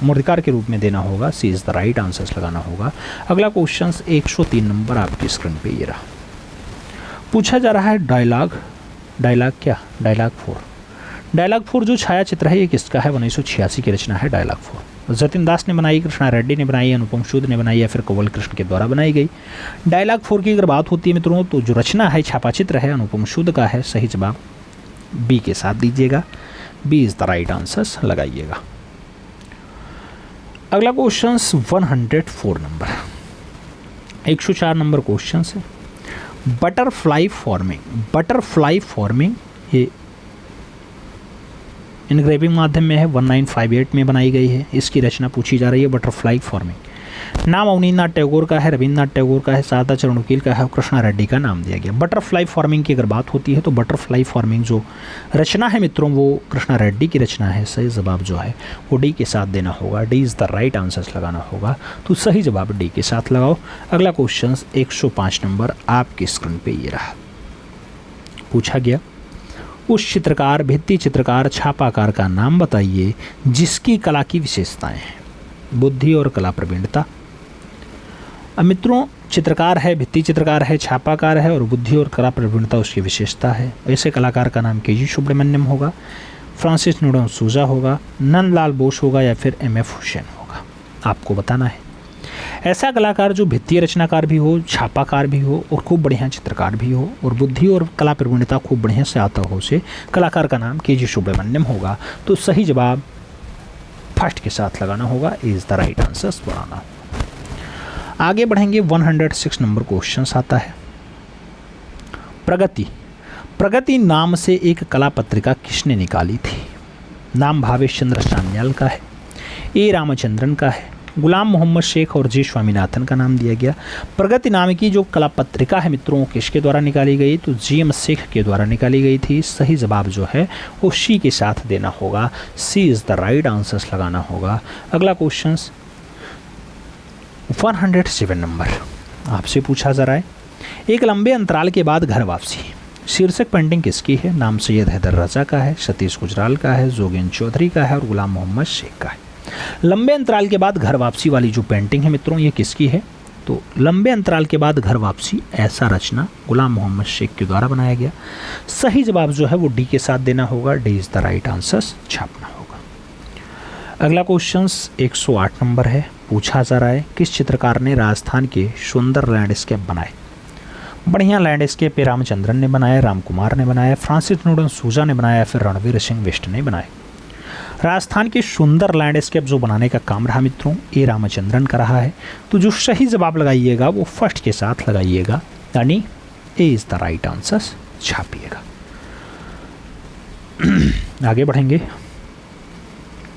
मूर्तिकार के रूप में देना होगा, सी इज़ द राइट आंसर्स लगाना होगा। अगला क्वेश्चन 103 नंबर आपकी स्क्रीन पे ये रहा। पूछा जा रहा है डायलॉग 4। डायलॉग 4 जो छाया चित्र है ये किसका है? 1986 की रचना है डायलॉग 4। जतिन दास ने बनाई, कृष्णा रेड्डी ने बनाई, अनुपम सूद ने बनाई या फिर कंवल कृष्ण के द्वारा बनाई गई। डायलॉग 4 की अगर बात होती है मित्रों तो जो रचना है छापा चित्र है अनुपम सूद का है। सही जवाब बी के साथ दीजिएगा, B is the right answers लगाइएगा। अगला क्वेश्चन 104 नंबर 104 नंबर क्वेश्चन है। बटरफ्लाई फॉर्मिंग ये इनग्रेविंग माध्यम में है, 1958 में बनाई गई है। इसकी रचना पूछी जा रही है बटरफ्लाई फॉर्मिंग। नाम अवनींद्रनाथ टैगोर का है, रविन्द्रनाथ टैगोर का है, शारदा चरण वकील का है और कृष्णा रेड्डी का नाम दिया गया। बटरफ्लाई फॉर्मिंग की अगर बात होती है तो बटरफ्लाई फॉर्मिंग जो रचना है मित्रों वो कृष्णा रेड्डी की रचना है। सही जवाब जो है वो डी के साथ देना होगा, D is the right answers लगाना होगा। तो सही जवाब डी के साथ लगाओ। अगला क्वेश्चन 105 नंबर आपकी स्क्रीन पे ये रहा। पूछा गया उस चित्रकार, भित्ति चित्रकार, छापाकार का नाम बताइए जिसकी कला की विशेषताएं हैं। बुद्धि और कला प्रवीणता। अब मित्रों चित्रकार है, भित्ति चित्रकार है, छापाकार है और बुद्धि और कला प्रवीणता उसकी विशेषता है। ऐसे कलाकार का नाम के.जी. सुब्रमण्यम होगा, फ्रांसिस न्यूटन सूजा होगा, नंदलाल बोस होगा या फिर एम.एफ. हुसैन होगा। आपको बताना है ऐसा कलाकार जो भित्तीय रचनाकार भी हो, छापाकार भी हो और खूब बढ़िया चित्रकार भी हो और बुद्धि और कला प्रवीणता खूब बढ़िया से आता हो, से कलाकार का नाम के.जी. सुब्रमण्यम होगा। तो सही जवाब फर्स्ट के साथ लगाना होगा, इज़ द राइट आंसर्स बनाना। आगे बढ़ेंगे 106 नंबर क्वेश्चन आता है। प्रगति नाम से एक कला पत्रिका किसने निकाली थी? नाम भावेश चंद्र सान्याल का है, ए रामचंद्रन का है, गुलाम मोहम्मद शेख और जी स्वामीनाथन का नाम दिया गया। प्रगति नाम की जो कला पत्रिका है मित्रों किसके द्वारा निकाली गई? तो जी.एम. शेख के द्वारा निकाली गई थी। सही जवाब जो है वो सी के साथ देना होगा, सी इज़ द राइट आंसर्स लगाना होगा। अगला क्वेश्चन 107 नंबर आपसे पूछा जा रहा है। एक लंबे अंतराल के बाद घर वापसी शीर्षक पेंटिंग किसकी है? नाम सैयद हैदर रज़ा का है, सतीश गुजराल का है, जोगेन चौधरी का है और गुलाम मोहम्मद शेख का है। लंबे अंतराल के बाद घर वापसी वाली जो पेंटिंग है मित्रों ये किसकी है? तो लंबे अंतराल के बाद घर वापसी ऐसा रचना गुलाम मोहम्मद शेख के द्वारा बनाया गया। सही जवाब जो है वो डी के साथ देना होगा, D is the right answers छापना होगा। अगला क्वेश्चन 108 नंबर है। पूछा जा रहा है किस चित्रकार ने राजस्थान के सुंदर लैंडस्केप बनाए? बढ़िया लैंडस्केप रामचंद्रन ने बनाया, राम कुमार ने बनाया, फ्रांसिस न्यूटन सूजा ने बनाया, फिर रणवीर सिंह बिष्ट ने बनाए। राजस्थान के सुंदर लैंडस्केप जो बनाने का काम रहा मित्रों, ए रामचंद्रन का रहा है। तो जो सही जवाब लगाइएगा वो फर्स्ट के साथ लगाइएगा, यानी ए इज द राइट आंसर छापिएगा। आगे बढ़ेंगे।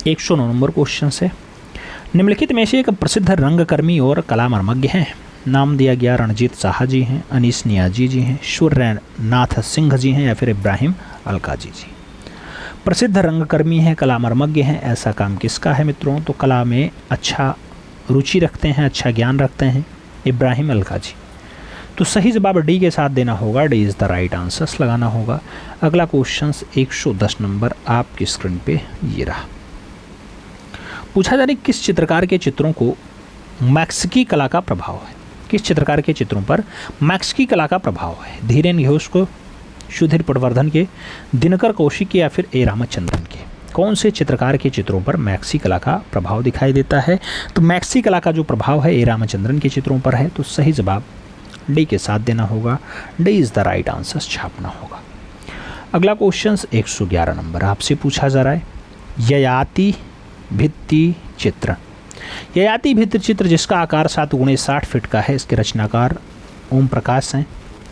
109 नंबर क्वेश्चन से, निम्नलिखित में से एक प्रसिद्ध रंगकर्मी और कला मर्मज्ञ हैं। नाम दिया गया रणजीत साहा जी हैं, अनीस नियाजी जी हैं, सूर्यनाथ सिंह जी हैं या फिर इब्राहिम अलकाजी जी। प्रसिद्ध रंगकर्मी हैं, कला मर्मज्ञ हैं, ऐसा काम किसका है मित्रों? तो कला में अच्छा रुचि रखते हैं, अच्छा ज्ञान रखते हैं, इब्राहिम अलकाजी। तो सही जवाब डी के साथ देना होगा, D is the right answers लगाना होगा। अगला क्वेश्चन 110 नंबर आपकी स्क्रीन पे ये रहा। पूछा जा रहा है किस चित्रकार के चित्रों को मैक्सिकी कला का प्रभाव है? किस चित्रकार के चित्रों पर मैक्सिकी कला का प्रभाव है? धीरेन घोष को, सुधीर पटवर्धन के, दिनकर कौशिक के या फिर ए रामचंद्रन के? कौन से चित्रकार के चित्रों पर मैक्सी कला का प्रभाव दिखाई देता है? तो मैक्सी कला का जो प्रभाव है ए रामचंद्रन के चित्रों पर है। तो सही जवाब डी के साथ देना होगा, D is the right answer छापना होगा। अगला क्वेश्चन 111 नंबर आपसे पूछा जा रहा है, ययाति भित्ति चित्र। ययाति भित्ति चित्र जिसका आकार 7 × 60 फीट का है, इसके रचनाकार ओम प्रकाश हैं,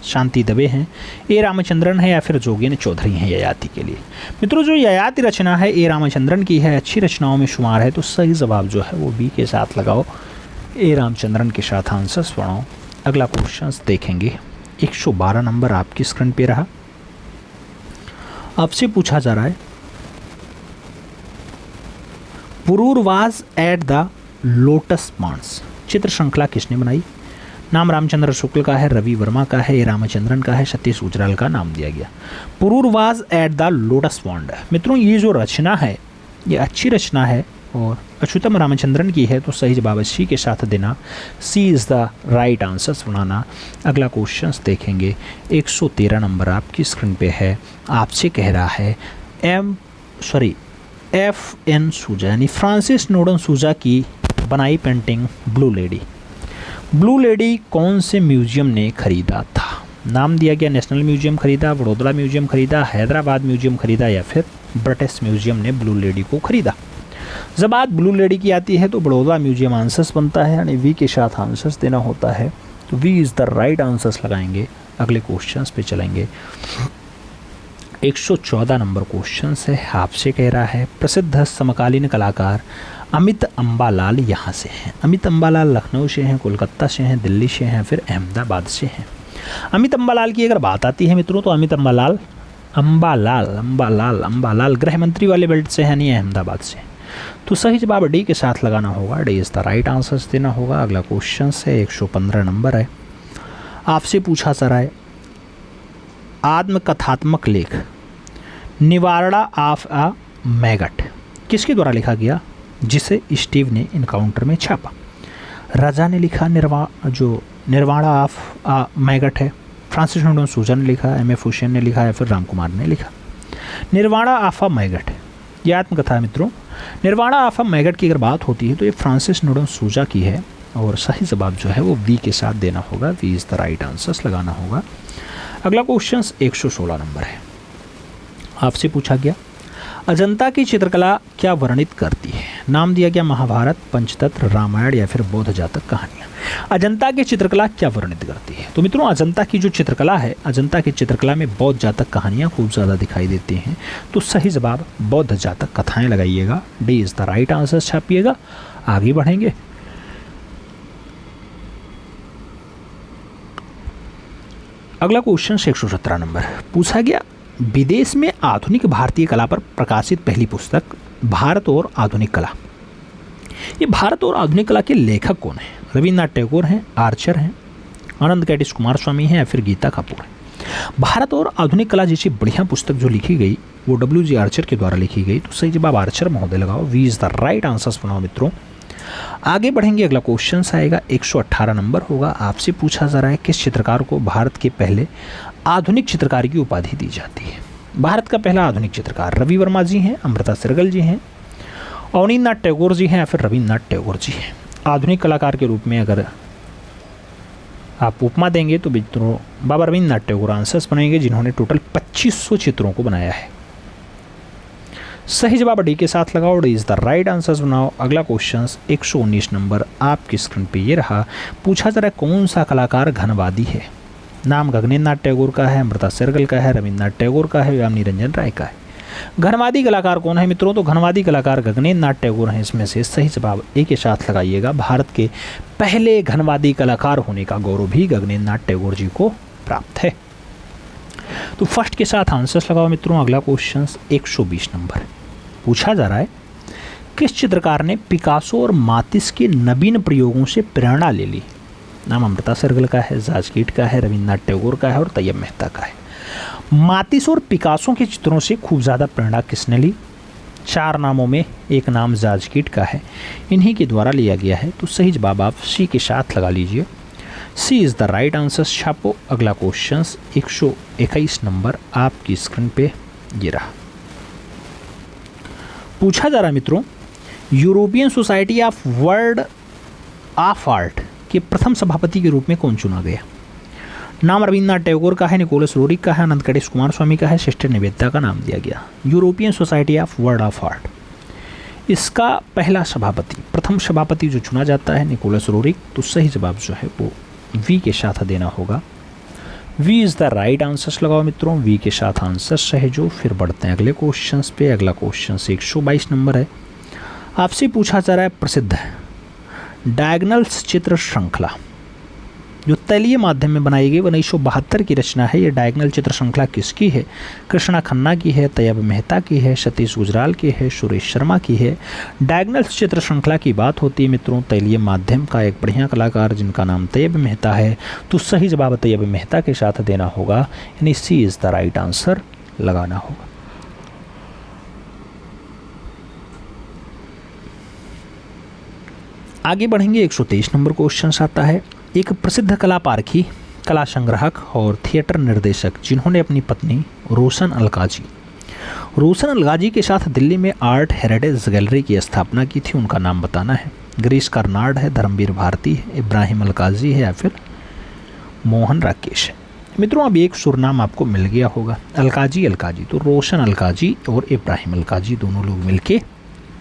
शांति दवे हैं, ए रामचंद्रन है या फिर जोगेन्द्र चौधरी हैं ययाति के लिए। मित्रों जो ययाति रचना है ए रामचंद्रन की है, अच्छी रचनाओं में शुमार है। तो सही जवाब जो है वो बी के साथ लगाओ, ए रामचंद्रन के साथ आंसर्स बनाओ। अगला क्वेश्चन देखेंगे। 112 नंबर आपकी स्क्रीन पे रहा। आपसे पूछा जा रहा है, पुरूरवास एट द लोटस पॉन्ड्स चित्र श्रृंखला किसने बनाई? नाम रामचंद्र शुक्ल का है, रवि वर्मा का है, ए रामचंद्रन का है, सतीश गुजराल का नाम दिया गया। पुरूरवास एट द लोटस पॉन्ड मित्रों ये जो रचना है ये अच्छी रचना है और अच्युतम रामचंद्रन की है। तो सही जवाब सी के साथ देना, सी इज़ द राइट आंसर्स बनाना। अगला क्वेश्चन देखेंगे। 113 नंबर आपकी स्क्रीन पे है। आपसे कह रहा है F.N. सूजा यानी फ्रांसिस नोडन सूजा की बनाई painting blue lady. Blue lady कौन से म्यूजियम ने खरीदा था? नाम दिया गया, नेशनल म्यूजियम खरीदा, वडोदरा म्यूजियम खरीदा, हैदराबाद म्यूजियम खरीदा या फिर ब्रिटिश म्यूजियम ने ब्लू लेडी को खरीदा। जब बात ब्लू लेडी की आती है तो बड़ौदा म्यूजियम आंसर्स बनता है, यानी वी के साथ आंसर्स देना होता है। तो B is the right answers लगाएंगे। अगले क्वेश्चंस पे चलेंगे। 114 नंबर क्वेश्चन है। आपसे कह रहा है, प्रसिद्ध समकालीन कलाकार अमित अम्बालाल यहाँ से हैं। अमित अम्बालाल लखनऊ से हैं, कोलकाता से हैं, दिल्ली से हैं, फिर अहमदाबाद से हैं। अमित अम्बालाल की अगर बात आती है मित्रों तो अमित अम्बालाल गृह मंत्री वाले बेल्ट से हैं, नहीं अहमदाबाद से। तो सही जवाब डी के साथ लगाना होगा, D is the right answers देना होगा। अगला क्वेश्चन है 115 नंबर है। आपसे पूछा जा रहा है, आत्मकथात्मक लेख निवारणा ऑफ अ मैगट किसके द्वारा लिखा गया जिसे स्टीव ने इनकाउंटर में छापा? राजा ने लिखा, निर्वाणा ऑफ अ मैगट है, फ्रांसिस नोडन सूजा ने लिखा, M.F. हुसैन ने लिखा या फिर राम कुमार ने लिखा। निर्वाणा ऑफ अ मैगट ये आत्मकथा है मित्रों। निर्वाणा ऑफ अ मैगट की अगर बात होती है तो ये फ्रांसिस नोडन सूजा की है और सही जवाब जो है वो वी के साथ देना होगा, B is the right answers लगाना होगा। अगला क्वेश्चन 116 नंबर है। आपसे पूछा गया, अजंता की चित्रकला क्या वर्णित करती है? नाम दिया गया, महाभारत, पंचतंत्र, रामायण या फिर बौद्ध जातक कहानियाँ। अजंता की चित्रकला क्या वर्णित करती है? तो मित्रों अजंता की जो चित्रकला है, अजंता की चित्रकला में बौद्ध जातक कहानियाँ खूब ज़्यादा दिखाई देती हैं। तो सही जवाब बौद्ध जातक कथाएँ लगाइएगा, D is the right answer छापिएगा। आगे बढ़ेंगे। अगला क्वेश्चन 117 नंबर पूछा गया, विदेश में आधुनिक भारतीय कला पर प्रकाशित पहली पुस्तक भारत और आधुनिक कला। ये भारत और आधुनिक कला के लेखक कौन हैं? रविन्द्रनाथ टैगोर हैं, आर्चर हैं, आनंद कैटिस कुमार स्वामी हैं या फिर गीता कपूर हैं। भारत और आधुनिक कला जैसी बढ़िया पुस्तक जो लिखी गई वो W.G. आर्चर के द्वारा लिखी गई। तो सही जवाब आर्चर महोदय लगाओ, B is the right answers बनाओ मित्रों। आगे बढ़ेंगे। अगला क्वेश्चन आएगा 118 नंबर होगा। आपसे पूछा जा रहा है, किस चित्रकार को भारत के पहले आधुनिक चित्रकार की उपाधि दी जाती है? भारत का पहला आधुनिक चित्रकार रवि वर्मा जी हैं, अमृता सिरगल जी हैं, अवनीन्द्रनाथ टैगोर जी हैं या फिर रविन्द्रनाथ टैगोर जी हैं। आधुनिक कलाकार के रूप में अगर आप उपमा देंगे तो मित्रों बाबा रविन्द्रनाथ टैगोर आंसर्स बनेंगे, जिन्होंने टोटल 2500 चित्रों को बनाया है। सही जवाब डी के साथ लगाओ, D is the right answer बनाओ। अगला क्वेश्चन 119 नंबर आपकी स्क्रीन पे ये रहा। पूछा जरा कौन सा कलाकार घनवादी है? नाम गगनेंद्र नाथ टैगोर का है, अमृता शेरगिल का है, रविन्द्रनाथ टैगोर का है, यामिनी रंजन राय का है। घनवादी कलाकार कौन है मित्रों? तो घनवादी कलाकार गगनेंद्र नाथ टैगोर हैं। इसमें से सही जवाब ए के साथ लगाइएगा। भारत के पहले घनवादी कलाकार होने का गौरव भी गगनेंद्र नाथ टैगोर जी को प्राप्त है। तो फर्स्ट के साथ आंसर्स लगाओ मित्रों। अगला क्वेश्चन 120 नंबर पूछा जा रहा है, किस चित्रकार ने पिकासो और मातिस के नवीन प्रयोगों से प्रेरणा ले ली? नाम अमृता शेरगिल का है, जाज कीट का है, रविन्द्रनाथ टैगोर का है और तैयब मेहता का है। मातिस और पिकासो के चित्रों से खूब ज़्यादा प्रेरणा किसने ली? 4 नामों में एक नाम जाज कीट का है, इन्हीं के द्वारा लिया गया है। तो सही जवाब आप सी के साथ लगा लीजिए। सी इज़ द राइट आंसर छापो। अगला क्वेश्चन 121 नंबर आपकी स्क्रीन पे ये रहा। पूछा जा रहा मित्रों, European society of world of art के प्रथम सभापति के रूप में कौन चुना गया? नाम रविन्द्रनाथ टैगोर का है, निकोलस रोरिक का है, अनंत गणेश कुमार स्वामी का है, सिस्टर निवेदिता का नाम दिया गया। European society of world of art, इसका पहला सभापति, प्रथम सभापति जो चुना जाता है निकोलस रोरिक। तो सही जवाब जो है वो वी के साथ देना होगा। B is the right answers लगाओ मित्रों। वी के साथ आंसर्स है जो। फिर बढ़ते हैं अगले क्वेश्चन पे। अगला क्वेश्चन 122 नंबर है। आपसे पूछा जा रहा है, प्रसिद्ध है डायगोनल्स चित्र श्रृंखला जो तैलीय माध्यम में बनाई गई 1972 की रचना है। ये डायगोनल चित्र श्रृंखला किसकी है? कृष्णा खन्ना की है, तैयब मेहता की है, सतीश गुजराल की है, सुरेश शर्मा की है। डायगोनल चित्र श्रृंखला की बात होती है मित्रों तैलीय माध्यम का एक बढ़िया कलाकार जिनका नाम तैयब मेहता है। तो सही जवाब तैयब मेहता के साथ देना होगा, यानी सी इज़ द राइट आंसर लगाना होगा। आगे बढ़ेंगे। 123 नंबर क्वेश्चन आता है, एक प्रसिद्ध कला पारखी, कला संग्राहक और थिएटर निर्देशक जिन्होंने अपनी पत्नी रोशन अलगाजी के साथ दिल्ली में आर्ट हेरिटेज गैलरी की स्थापना की थी, उनका नाम बताना है। गिरीश कर्नाड है, धर्मवीर भारती है, इब्राहिम अलकाजी है या फिर मोहन राकेश है। मित्रों अब एक सुरनाम आपको मिल गया होगा, अलकाजी। तो रोशन अलकाजी और इब्राहिम अलकाजी दोनों लोग मिलके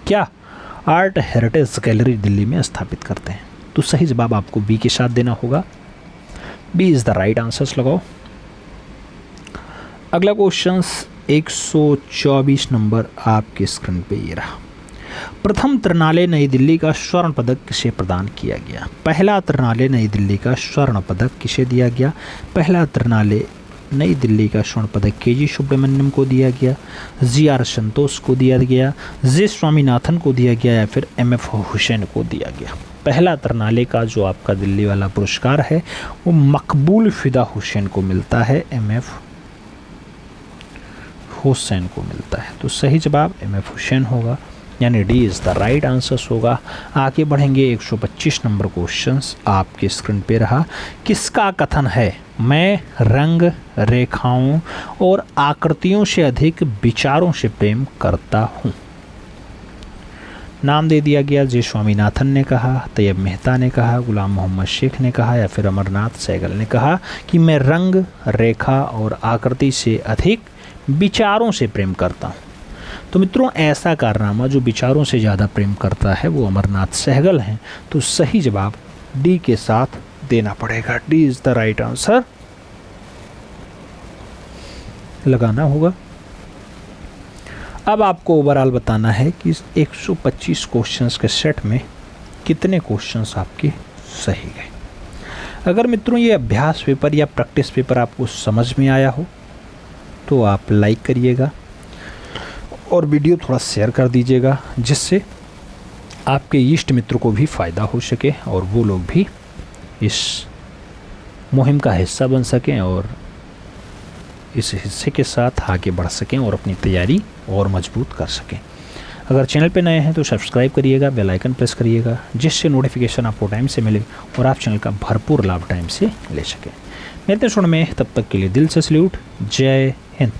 क्या आर्ट हेरिटेज गैलरी दिल्ली में स्थापित करते हैं। तो सही जवाब आपको बी के साथ देना होगा। B is the right answers लगाओ। अगला क्वेश्चन 124 नंबर आपके स्क्रीन पे ये रहा। प्रथम त्रिनाले नई दिल्ली का स्वर्ण पदक किसे प्रदान किया गया? पहला त्रिनाले नई दिल्ली का स्वर्ण पदक किसे दिया गया? पहला त्रिनाले नई दिल्ली का स्वर्ण पदक के.जी. सुब्रमण्यम को दिया गया, जी.आर. संतोष को दिया गया, जे. स्वामीनाथन को दिया गया या फिर M.F. हुसैन को दिया गया। पहला त्रिनाले का जो आपका दिल्ली वाला पुरस्कार है वो मकबूल फिदा हुसैन को मिलता है, M.F. हुसैन को मिलता है। तो सही जवाब M.F. हुसैन होगा, यानी D is the right answers होगा। आगे बढ़ेंगे। 125 नंबर क्वेश्चन आपके स्क्रीन पे रहा। किसका कथन है, मैं रंग, रेखाओं और आकृतियों से अधिक विचारों से प्रेम करता हूँ? नाम दे दिया गया। जे. स्वामीनाथन ने कहा, तैयब मेहता ने कहा, गुलाम मोहम्मद शेख ने कहा या फिर अमरनाथ सहगल ने कहा कि मैं रंग, रेखा और आकृति से अधिक विचारों से प्रेम करता हूँ। तो मित्रों ऐसा कारनामा जो विचारों से ज़्यादा प्रेम करता है वो अमरनाथ सहगल हैं। तो सही जवाब डी के साथ देना पड़ेगा। D is the right answer लगाना होगा। अब आपको ओवरऑल बताना है कि 125 क्वेश्चंस के सेट में कितने क्वेश्चंस आपके सही गए। अगर मित्रों ये अभ्यास पेपर या प्रैक्टिस पेपर आपको समझ में आया हो तो आप लाइक करिएगा और वीडियो थोड़ा शेयर कर दीजिएगा, जिससे आपके इष्ट मित्रों को भी फ़ायदा हो सके और वो लोग भी इस मुहिम का हिस्सा बन सकें और इस हिस्से के साथ आगे बढ़ सकें और अपनी तैयारी और मजबूत कर सकें। अगर चैनल पे नए हैं तो सब्सक्राइब करिएगा, बेल आइकन प्रेस करिएगा, जिससे नोटिफिकेशन आपको टाइम से मिले और आप चैनल का भरपूर लाभ टाइम से ले सकें। मिलते हैं में, तब तक के लिए दिल से सल्यूट। जय हिंद।